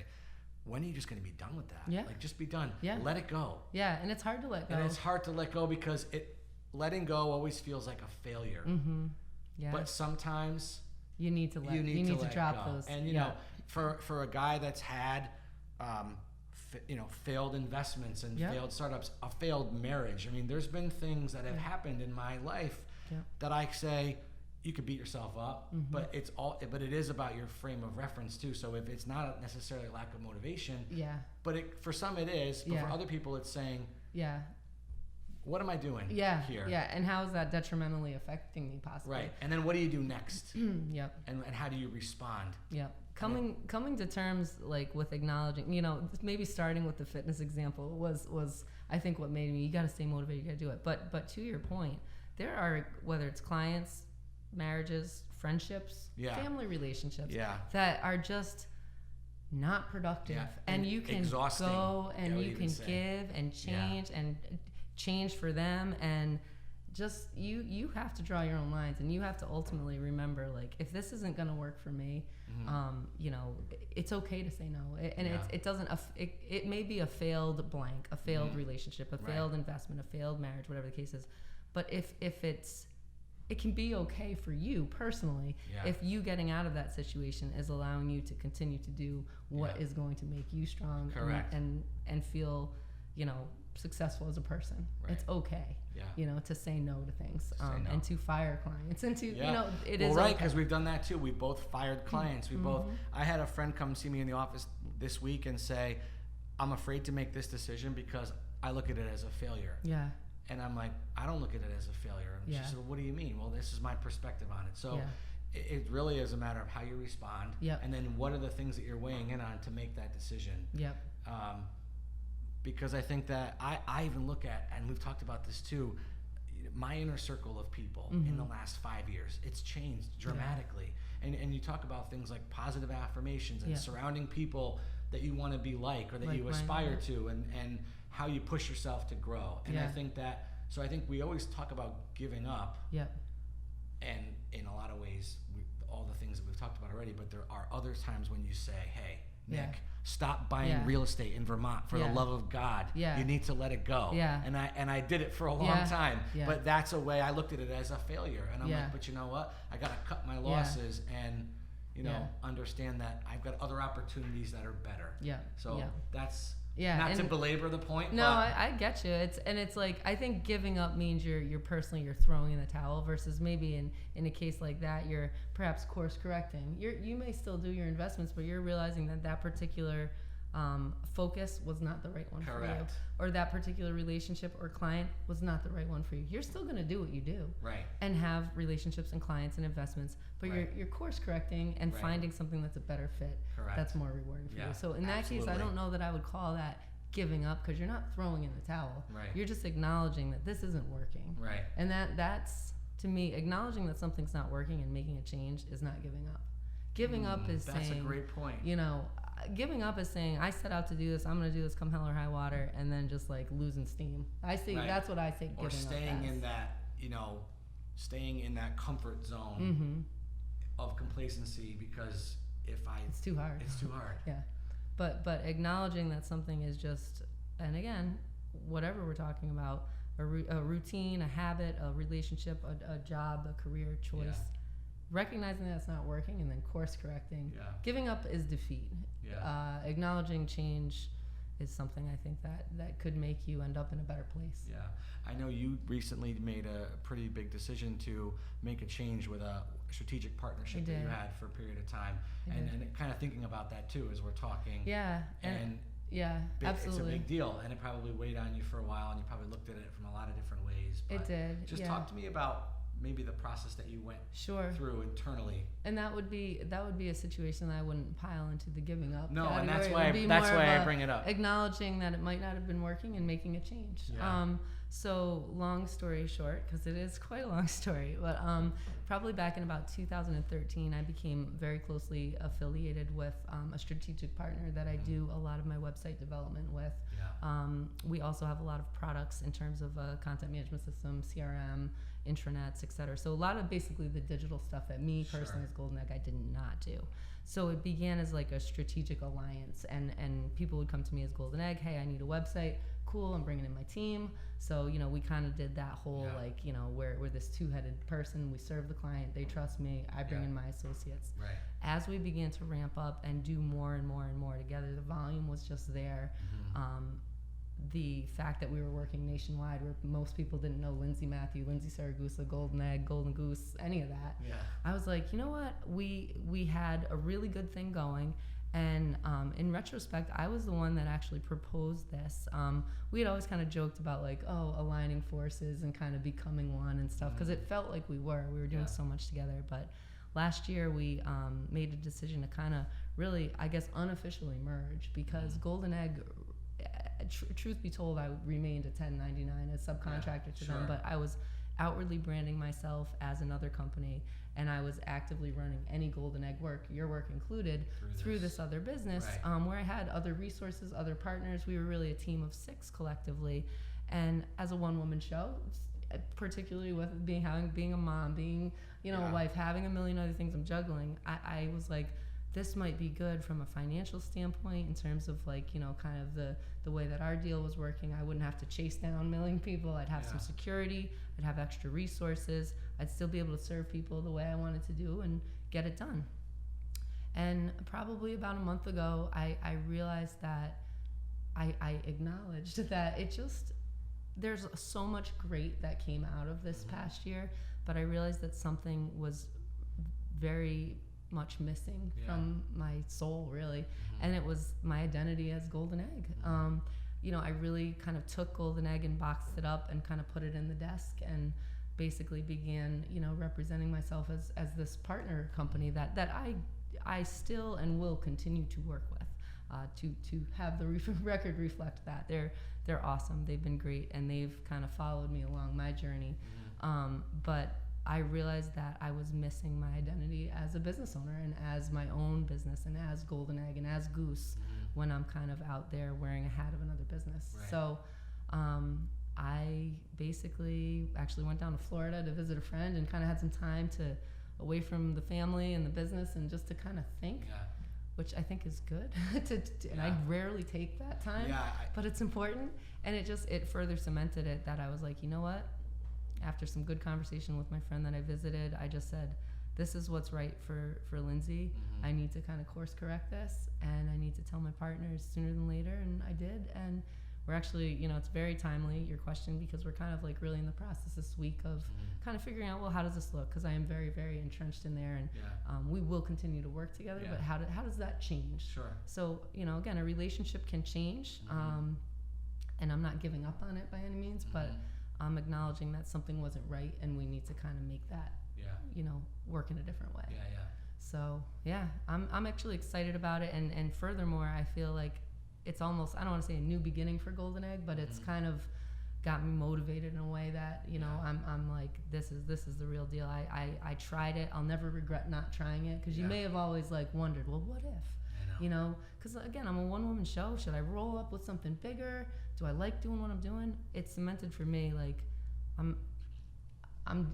when are you just going to be done with that? Yeah. Like just be done. Yeah. Let it go. Yeah, and it's hard to let go. And it's hard to let go because letting go always feels like a failure. Mm-hmm. Yeah. But sometimes you need to let drop go. those. And you know, for a guy that's had failed investments and failed startups, a failed marriage. I mean, there's been things that have happened in my life that I say you could beat yourself up, but it is about your frame of reference too. So if it's not necessarily a lack of motivation, but for some it is, but for other people it's saying, what am I doing Yeah, here? yeah. And how is that detrimentally affecting me possibly? Right. And then what do you do next? Yep. And how do you respond? Yep. Coming to terms like with acknowledging, maybe starting with the fitness example was I think what made me, you got to stay motivated, you got to do it. But to your point, there are, whether it's clients, marriages, friendships, family relationships that are just not productive, and you can exhausting. Go and you can give and change for them, and just you have to draw your own lines, and you have to ultimately remember, like, if this isn't going to work for me, it's okay to say no, it doesn't it may be a failed blank, a failed relationship, a failed investment, a failed marriage, whatever the case is, but if it can be okay for you personally if you getting out of that situation is allowing you to continue to do what is going to make you strong and feel, successful as a person. Right. It's okay, to say no to things, and to fire clients, and to, it is right, okay. because we've done that too. We both fired clients. We both. I had a friend come see me in the office this week and say, "I'm afraid to make this decision because I look at it as a failure." Yeah. And I'm like, I don't look at it as a failure. And she said, well, what do you mean? Well, this is my perspective on it. So it really is a matter of how you respond. Yep. And then what are the things that you're weighing in on to make that decision. Yep. Because I think that I even look at, and we've talked about this too, my inner circle of people in the last 5 years, it's changed dramatically. And you talk about things like positive affirmations and surrounding people that you want to be like, or that you aspire to, and how you push yourself to grow. And I think that, so I think we always talk about giving up. Yep. And in a lot of ways, all the things that we've talked about already, but there are other times when you say, hey, Nick, stop buying real estate in Vermont for the love of God. Yeah. You need to let it go. Yeah. And I did it for a long time. Yeah. But that's a way I looked at it, as a failure. And I'm like, but you know what? I got to cut my losses and understand that I've got other opportunities that are better. Yeah. So that's not to belabor the point. No, I get you. It's like, I think giving up means you're personally, you're throwing in the towel, versus maybe in a case like that, you're perhaps course correcting. You may still do your investments, but you're realizing that particular focus was not the right one for you, or that particular relationship or client was not the right one for you. You're still going to do what you do, right, and have relationships and clients and investments, but you're course correcting and finding something that's a better fit, that's more rewarding for you. So in that case, I don't know that I would call that giving up, because you're not throwing in the towel. Right. You're just acknowledging that this isn't working. Right. And that's, to me, acknowledging that something's not working and making a change is not giving up. Giving up is saying, that's a great point. Giving up is saying, I set out to do this, I'm going to do this come hell or high water, and then just like losing steam. I see, that's what I think. Or staying in that, staying in that comfort zone of complacency, because it's too hard. It's too hard. Yeah. But acknowledging that something is just, and again, whatever we're talking about, a routine, a habit, a relationship, a job, a career choice, recognizing that it's not working and then course correcting. Yeah. Giving up is defeat. Yeah. Acknowledging change is something I think that could make you end up in a better place. Yeah. I know you recently made a pretty big decision to make a change with a strategic partnership that you had for a period of time. And kind of thinking about that too as we're talking. Yeah. Absolutely. It's a big deal, and it probably weighed on you for a while, and you probably looked at it from a lot of different ways. But it did. Just talk to me about maybe the process that you went through internally. And that would be a situation that I wouldn't pile into the giving up. No, and that's why I bring it up. Acknowledging that it might not have been working and making a change. Yeah. So long story short, because it is quite a long story, but probably back in about 2013, I became very closely affiliated with a strategic partner that I do a lot of my website development with. Yeah. We also have a lot of products in terms of content management system, CRM, intranets, etc. So a lot of basically the digital stuff that me personally as Golden Egg I did not do. So it began as like a strategic alliance, and people would come to me as Golden Egg, hey, I need a website. Cool, I'm bringing in my team. So, we kind of did that whole we're this two-headed person. We serve the client, they trust me, I bring in my associates. Right. As we began to ramp up and do more and more and more together, the volume was just there. The fact that we were working nationwide, where most people didn't know Lindsay Matthew, Lindsay Saragusa, Golden Egg, Golden Goose, any of that. Yeah. I was like, you know what? We had a really good thing going, And in retrospect, I was the one that actually proposed this. We had always kind of joked about like, oh, aligning forces and kind of becoming one and stuff, because it felt like we were doing so much together. But last year we made a decision to kind of really, I guess, unofficially merge, because Golden Egg, truth be told, I remained a 1099 as subcontractor to them, but I was outwardly branding myself as another company, and I was actively running any Golden Egg work, your work included, through this other business, where I had other resources, other partners. We were really a team of 6 collectively, and as a one-woman show, particularly with being a mom, being a wife, having a million other things I'm juggling, I was like, this might be good from a financial standpoint in terms of like, kind of the way that our deal was working. I wouldn't have to chase down a million people. I'd have some security. I'd have extra resources. I'd still be able to serve people the way I wanted to do and get it done. And probably about a month ago, I realized that I acknowledged that there's so much great that came out of this past year, but I realized that something was very much missing from my soul, really, and it was my identity as Golden Egg. I really kind of took Golden Egg and boxed it up and kind of put it in the desk, and basically began representing myself as this partner company that I still and will continue to work with, to have the record reflect that. They're awesome. They've been great, and they've kind of followed me along my journey. But I realized that I was missing my identity as a business owner and as my own business and as Golden Egg and as Goose when I'm kind of out there wearing a hat of another business. So I basically actually went down to Florida to visit a friend and kind of had some time away from the family and the business and just to kind of think, which I think is good. And I rarely take that time, but it's important. And it further cemented it that I was like, you know what? After some good conversation with my friend that I visited, I just said, this is what's right for Lindsay. I need to kind of course correct this, and I need to tell my partners sooner than later, and I did. And we're actually, it's very timely, your question, because we're kind of like really in the process this week of kind of figuring out, well, how does this look? Because I am very, very entrenched in there, and we will continue to work together, but how does that change? Sure. So, again, a relationship can change, and I'm not giving up on it by any means, but I'm acknowledging that something wasn't right, and we need to kind of make that, work in a different way. So I'm actually excited about it, and furthermore, I feel like it's almost, I don't want to say a new beginning for Golden Egg, but it's kind of got me motivated in a way that I'm like, this is the real deal. I tried it. I'll never regret not trying it, because you may have always like wondered, well, what if? Because again, I'm a one-woman show. Should I roll up with something bigger? Do I like doing what I'm doing? It's cemented for me. Like, I'm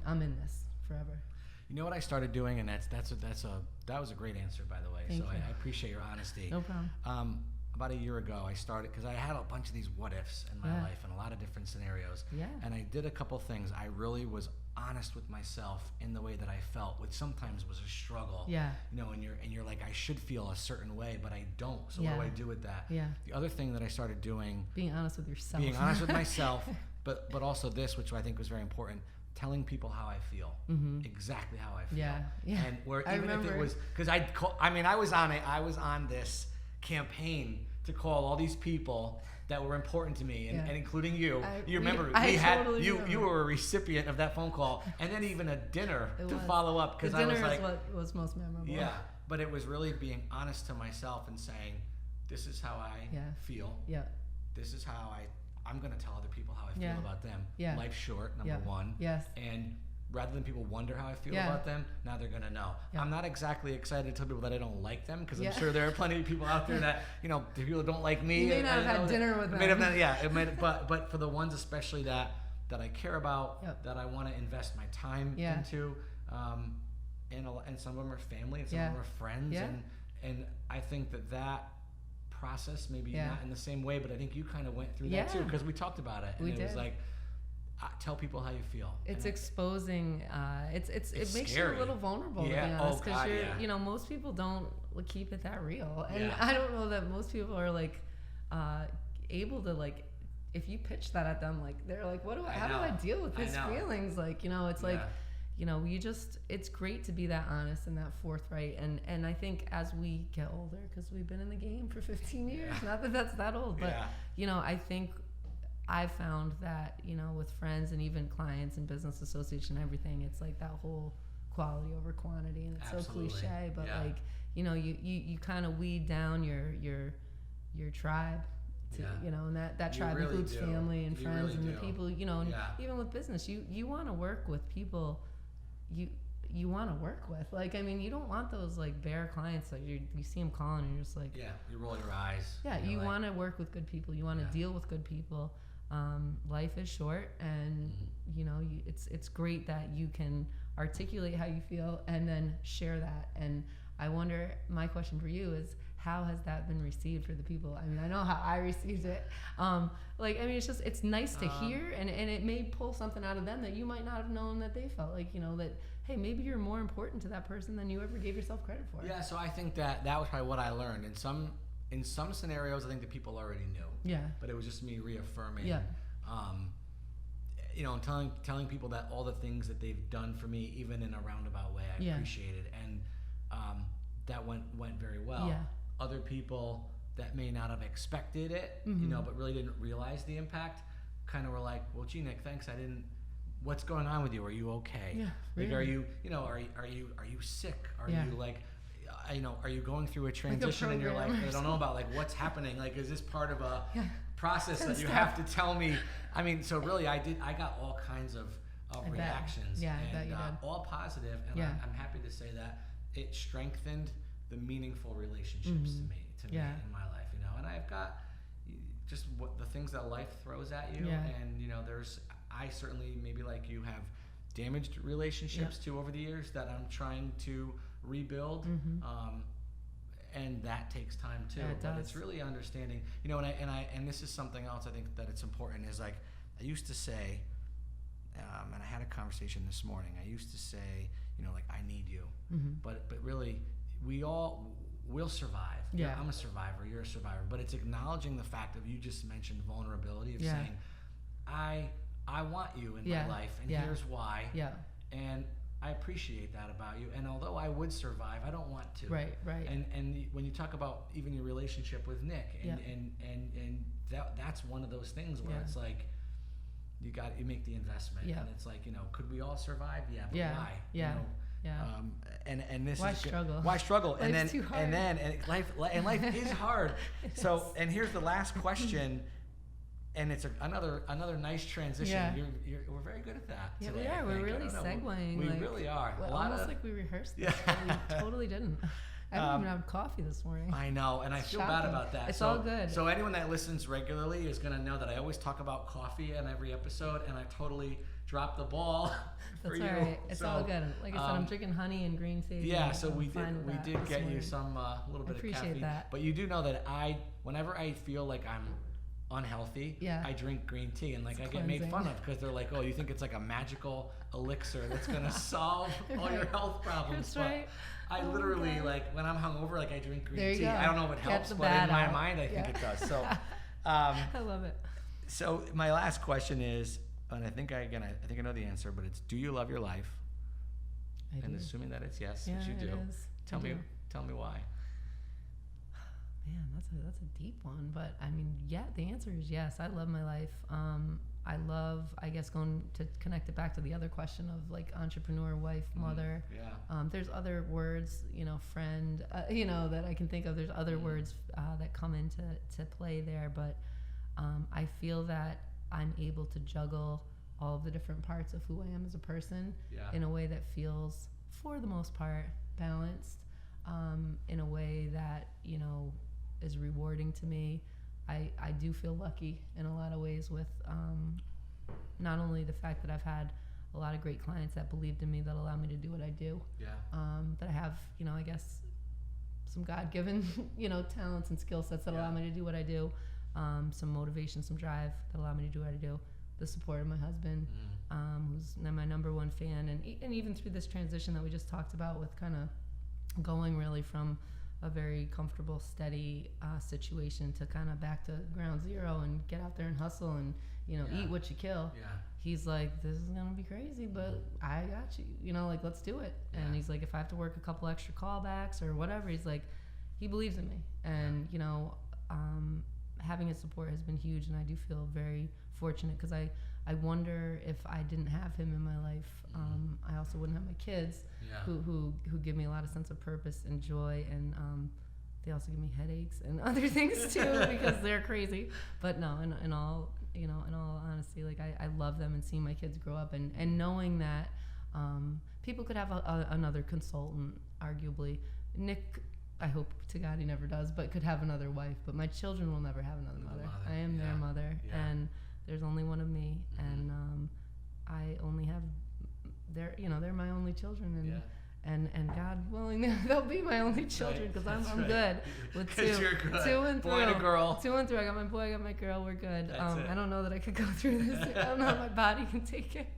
in this forever. You know what I started doing, and that was a great answer, by the way. Thank you. I appreciate your honesty. No problem. About a year ago, I started, because I had a bunch of these what ifs in my life and a lot of different scenarios. And I did a couple things. I really was honest with myself in the way that I felt, which sometimes was a struggle. And you're like, I should feel a certain way, but I don't. So what do I do with that? The other thing that I started doing, being honest with yourself. Being honest with myself, but also this, which I think was very important, telling people how I feel, exactly how I feel. And where even if it was, because I was on this campaign to call all these people that were important to me, and including you. You remember you were a recipient of that phone call, and then even a dinner to follow up, because I was like, what was most memorable. But it was really being honest to myself and saying, this is how I feel. This is how I'm going to tell other people how I feel about them. Life's short, number one. And rather than people wonder how I feel about them, now they're going to know. I'm not exactly excited to tell people that I don't like them, because I'm sure there are plenty of people out there that, the people that don't like me. You may not have had dinner with them. But for the ones especially that I care about, that I want to invest my time into, and some of them are family, and some of them are friends. And I think that process, maybe not in the same way, but I think you kind of went through that too, because we talked about it, and it was like, tell people how you feel. It's exposing. It makes scary. you a little vulnerable, to be honest, because most people don't keep it that real, and I don't know that most people are like able to, like, if you pitch that at them, like, they're like, how do I deal with these feelings? Like, it's like, it's great to be that honest and that forthright. And I think as we get older, because we've been in the game for 15 years, not that that's that old, but, I think I've found that, with friends and even clients and business association and everything, it's like that whole quality over quantity. And it's Absolutely. so cliche, but you kind of weed down your tribe. And that tribe really includes family and friends really and do. the people, and even with business, you want to work with people you want to work with. Like, I mean, you don't want those like bare clients that you see them calling and you're just like, you roll your eyes. Yeah, you want to work with good people. You want to deal with good people. Life is short, and it's great that you can articulate how you feel and then share that. And I wonder, my question for you is, how has that been received for the people? I mean, I know how I received it. It's nice to hear, and it may pull something out of them that you might not have known that they felt like, that, hey, maybe you're more important to that person than you ever gave yourself credit for. Yeah, so I think that was probably what I learned. In some scenarios, I think that people already knew. Yeah. But it was just me reaffirming. Yeah. And telling people that all the things that they've done for me, even in a roundabout way, I appreciate it, and that went very well. Yeah. Other people that may not have expected it, but really didn't realize the impact, kind of were like, "Well, gee, Nick, thanks. I didn't. What's going on with you? Are you okay? Yeah. Like, really? are you sick? Are you like, are you going through a transition in your life that I don't know about? Like, what's happening? Like, is this part of a process that you have to tell me?" I mean, so really, I bet all kinds of reactions. Yeah, and, I bet you did. All positive, and I'm happy to say that it strengthened the meaningful relationships to me in my life. And I've got just the things that life throws at you, and I certainly, maybe like you, have damaged relationships too over the years that I'm trying to rebuild. And that takes time too. Yeah, it but does. It's really understanding, and this is something else I think that it's important, is like, I used to say, and I had a conversation this morning, I used to say, like, I need you. But really, we'll survive. Yeah. I'm a survivor, you're a survivor. But it's acknowledging the fact of, you just mentioned vulnerability, of saying, I want you in my life, and here's why. Yeah. And I appreciate that about you. And although I would survive, I don't want to. Right. And when you talk about even your relationship with Nick, and that's one of those things where it's like, you make the investment, and it's like, could we all survive? Yeah, but why? Yeah. And this Why is struggle? Why struggle? Life's and then too hard. life is hard. So, and here's the last question, and it's another nice transition. Yeah. We're very good at that. Yeah, today, we are. I We're think. really segueing. We really are. Almost like we rehearsed this. Yeah. We totally didn't. I didn't even have coffee this morning. I know, and I feel bad about that. It's all good. So anyone that listens regularly is going to know that I always talk about coffee in every episode, and I totally dropped the ball for That's you. all right. It's all good. Like I said, I'm drinking honey and green sage. Yeah, so we did get you some little bit of caffeine. That. But you do know that whenever I feel like I'm unhealthy, I drink green tea, and like, I get made fun of because they're like, "Oh, you think it's like a magical elixir that's gonna solve all your health problems?" That's right. I literally, like, when I'm hungover, like, I drink green tea. Go. I don't know if it helps, but in my mind, I think it does. So, I love it. So my last question is, and I think I know the answer, but it's, do you love your life? I do. Assuming that it's yes, yeah, which you do. It is. Tell me why. Man, that's a deep one, but I mean, the answer is yes. I love my life. I love, I guess, going to connect it back to the other question of like entrepreneur, wife, mother. There's other words, friend, that I can think of. There's other words that come into play there, but I feel that I'm able to juggle all of the different parts of who I am as a person in a way that feels, for the most part, balanced, in a way that, is rewarding to me. I do feel lucky in a lot of ways with not only the fact that I've had a lot of great clients that believed in me, that allow me to do what I do. That I have, I guess, some God-given, talents and skill sets that allow me to do what I do. Some motivation, some drive that allow me to do what I do. The support of my husband, who's my number one fan. And even through this transition that we just talked about, with kind of going really from a very comfortable, steady situation to kind of back to ground zero and get out there and hustle and eat what you kill. Yeah. He's like, this is gonna be crazy, but I got you. Like, let's do it. And he's like, if I have to work a couple extra callbacks or whatever, he's like, he believes in me. And having his support has been huge, and I do feel very fortunate, because I wonder if I didn't have him in my life, I also wouldn't have my kids, who give me a lot of sense of purpose and joy, and they also give me headaches and other things too, because they're crazy. But no, in all honesty, like, I love them, and seeing my kids grow up, and knowing that people could have another consultant, arguably. Nick, I hope to God he never does, but could have another wife. But my children will never have another mother. I am their mother, and there's only one of me, and I only have they're my only children, and God willing, they'll be my only children, because I'm good with two. You're good. 2 and 3. Boy and a girl. 2 and 3. I got my boy, I got my girl. We're good. That's I don't know that I could go through this. I don't know if my body can take it.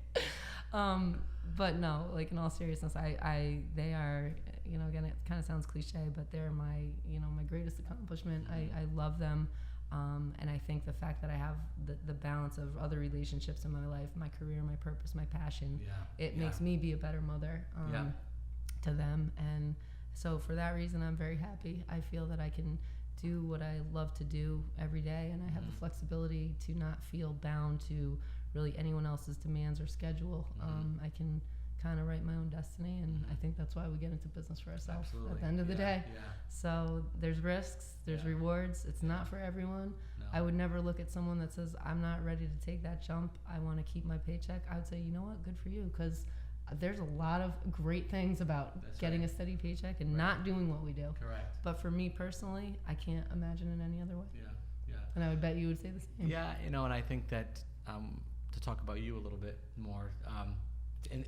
But no, like, in all seriousness, they are, again, it kind of sounds cliche, but they're my, my greatest accomplishment. I love them. And I think the fact that I have the balance of other relationships in my life, my career, my purpose, my passion, it makes me be a better mother to them. And so for that reason, I'm very happy. I feel that I can do what I love to do every day, and I have the flexibility to not feel bound to really anyone else's demands or schedule. I can kind of write my own destiny, and I think that's why we get into business for ourselves at the end of the day. So there's risks, there's rewards. It's not for everyone. No. I would never look at someone that says, I'm not ready to take that jump, I want to keep my paycheck. I would say, you know what, good for you, because there's a lot of great things about getting a steady paycheck and not doing what we do. Correct. But for me personally, I can't imagine it any other way. Yeah. And I would bet you would say the same. Yeah, and I think that to talk about you a little bit more, to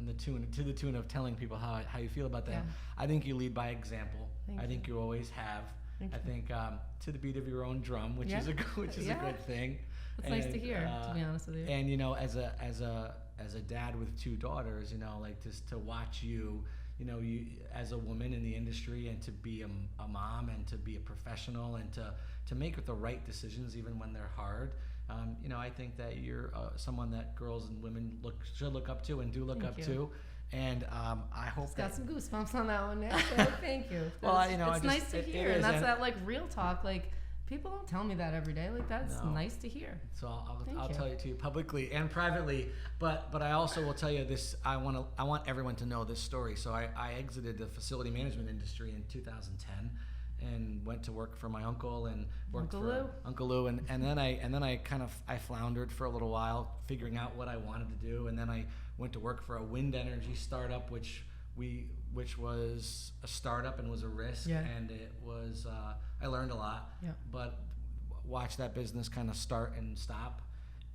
the tune of telling people how you feel about them. I think you lead by example. I think you always have. I think to the beat of your own drum, which is a good thing. It's nice to hear, to be honest with you. And as a dad with 2 daughters, like, just to watch you, you as a woman in the industry, and to be a mom, and to be a professional, and to make the right decisions even when they're hard. I think that you're someone that girls and women should look up to, and do look up to. And I hope just got some goosebumps on that one, Nick. So thank you. Well, it's nice to hear, and that's that, like, real talk. Like, people don't tell me that every day. Like, that's nice to hear. So I'll tell it to you publicly and privately. But I also will tell you this. I want everyone to know this story. So I exited the facility management industry in 2010. And went to work for my uncle, and worked for Uncle Lou, and then I kind of floundered for a little while, figuring out what I wanted to do, and then I went to work for a wind energy startup, which was a startup and was a risk, and it was I learned a lot, but watched that business kind of start and stop,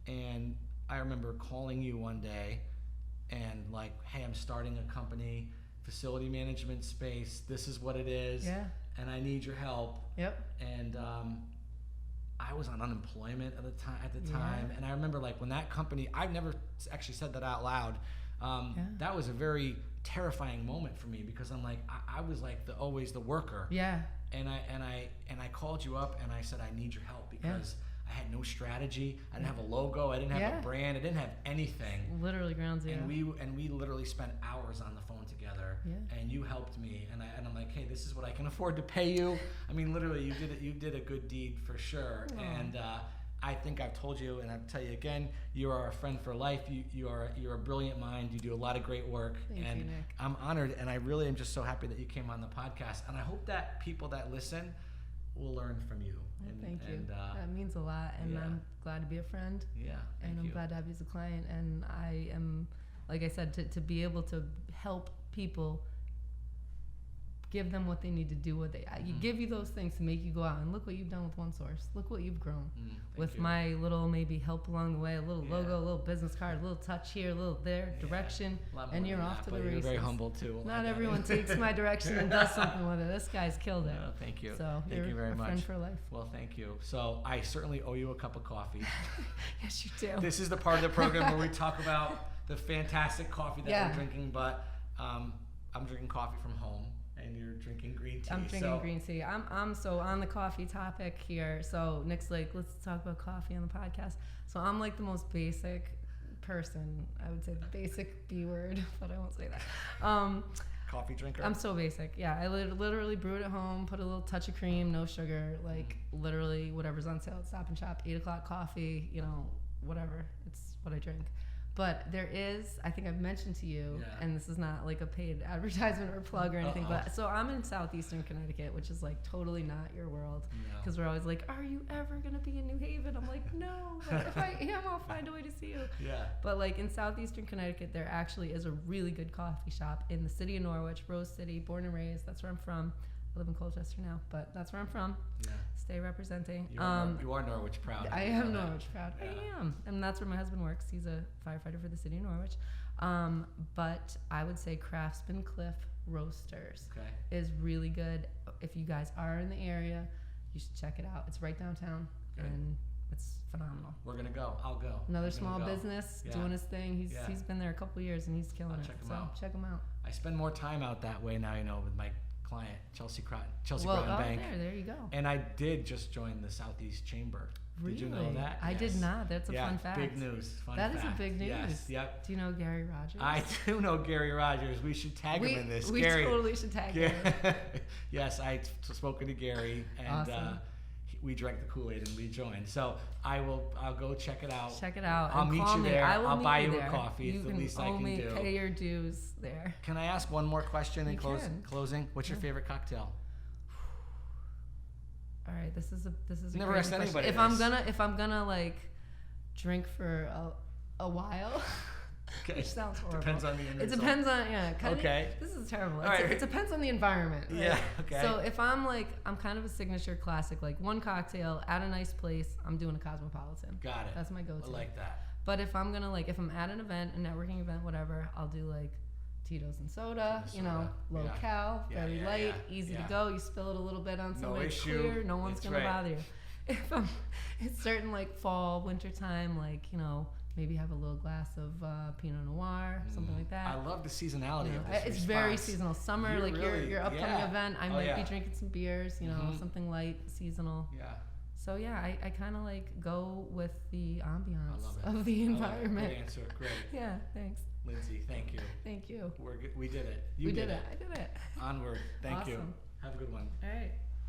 and I remember calling you one day, and like, hey, I'm starting a company, facility management space. This is what it is. And I need your help. And I was on unemployment at the time, and I remember, like, when that company, I've never actually said that out loud. That was a very terrifying moment for me, because I'm like, I was like always the worker. And I called you up, and I said, I need your help, because I had no strategy. I didn't have a logo. I didn't have a brand. I didn't have anything. Literally ground zero. And we literally spent hours on the phone together. And you helped me. And I'm like, hey, this is what I can afford to pay you. I mean, literally, you did a good deed for sure. And I think I've told you, and I'll tell you again, you are a friend for life. You're a brilliant mind. You do a lot of great work. Thank you, Nick. I'm honored, and I really am just so happy that you came on the podcast. And I hope that people that listen will learn from you. Thank you. That means a lot, and I'm glad to be a friend. And I'm glad to have you as a client. And I am, like I said, to be able to help people, give them what they need to do, give you those things to make you go out, and look what you've done with OneSource. Look what you've grown with my little maybe help along the way, a little logo, a little business card, a little touch here, a little there, direction, and you're off to the races. You're very humble too. Not everyone takes my direction and does something with it. This guy's killed it. Thank you. So thank you very much. Friend for life. Well, thank you. So I certainly owe you a cup of coffee. Yes, you do. This is the part of the program where we talk about the fantastic coffee that we're drinking, but I'm drinking coffee from home. And you're drinking green tea. I'm drinking green tea. I'm so on the coffee topic here. So Nick's like, let's talk about coffee on the podcast. So I'm like the most basic person. I would say the basic B word, but I won't say that. Coffee drinker? I'm so basic. Yeah, I literally brew it at home, put a little touch of cream, no sugar, like literally whatever's on sale at Stop and Shop, 8 o'clock coffee, you know, whatever. It's what I drink. But there is, I think I've mentioned to you, and this is not like a paid advertisement or plug or anything, but so I'm in southeastern Connecticut, which is like totally not your world. Because we're always like, are you ever going to be in New Haven? I'm like, no, but if I am, I'll find a way to see you. Yeah. But like in southeastern Connecticut, there actually is a really good coffee shop in the city of Norwich, Rose City, born and raised. That's where I'm from. I live in Colchester now, but that's where I'm from. Yeah. Stay representing. You are Norwich proud. I am Norwich proud. Yeah. I am. And that's where my husband works. He's a firefighter for the city of Norwich. But I would say Craftsman Cliff Roasters is really good. If you guys are in the area, you should check it out. It's right downtown, and it's phenomenal. We're going to go. I'll go. Another small business doing his thing. He's been there a couple years, and he's killing it. Check him out. I spend more time out that way now, you know, with my client, Chelsea Groton Bank. There you go. And I did just join the Southeast Chamber. Really? Did you know that? I did not. That's a fun fact. Big news. That is a big news. Yes. Yep. Do you know Gary Rogers? I do know Gary Rogers. We should tag him in this. We Gary, totally should tag him. Yes, I've spoken to Gary, and awesome. We drank the Kool-Aid and we joined. So I'll go check it out. Check it out. I'll meet you there. I'll buy you a there. coffee. It's the least I can do. You can only pay your dues there. Can I ask one more question in closing? What's your Yeah. favorite cocktail? All right, this is a never crazy asked question. anybody If I'm gonna like drink for a while, Okay. which sounds horrible. Depends on the It insult. depends on Okay. This is terrible. All right. It depends on the environment. Right? Yeah. Okay. So if I'm kind of a signature classic, like one cocktail at a nice place, I'm doing a Cosmopolitan. Got it. That's my go-to. I like that. But if I'm gonna if I'm at an event, a networking event, whatever, I'll do like Tito's and soda, Tito's you know, soda. low cal, very light, easy yeah. to go. You spill it a little bit on somebody, it's issue. clear, no one's That's gonna right. bother you. If it's certain fall, winter time, you know, maybe have a little glass of Pinot Noir, something like that. I love the seasonality of this It's very response. seasonal. Summer, your upcoming event, I might be drinking some beers, you know, something light, seasonal. Yeah. So yeah, I kind of go with the ambiance I love it. of the environment. Great answer. Great. Yeah, thanks. Lindsay, thank you. Thank you. We did it. We did it. I did it. Onward. Thank you. Awesome. Have a good one. All right.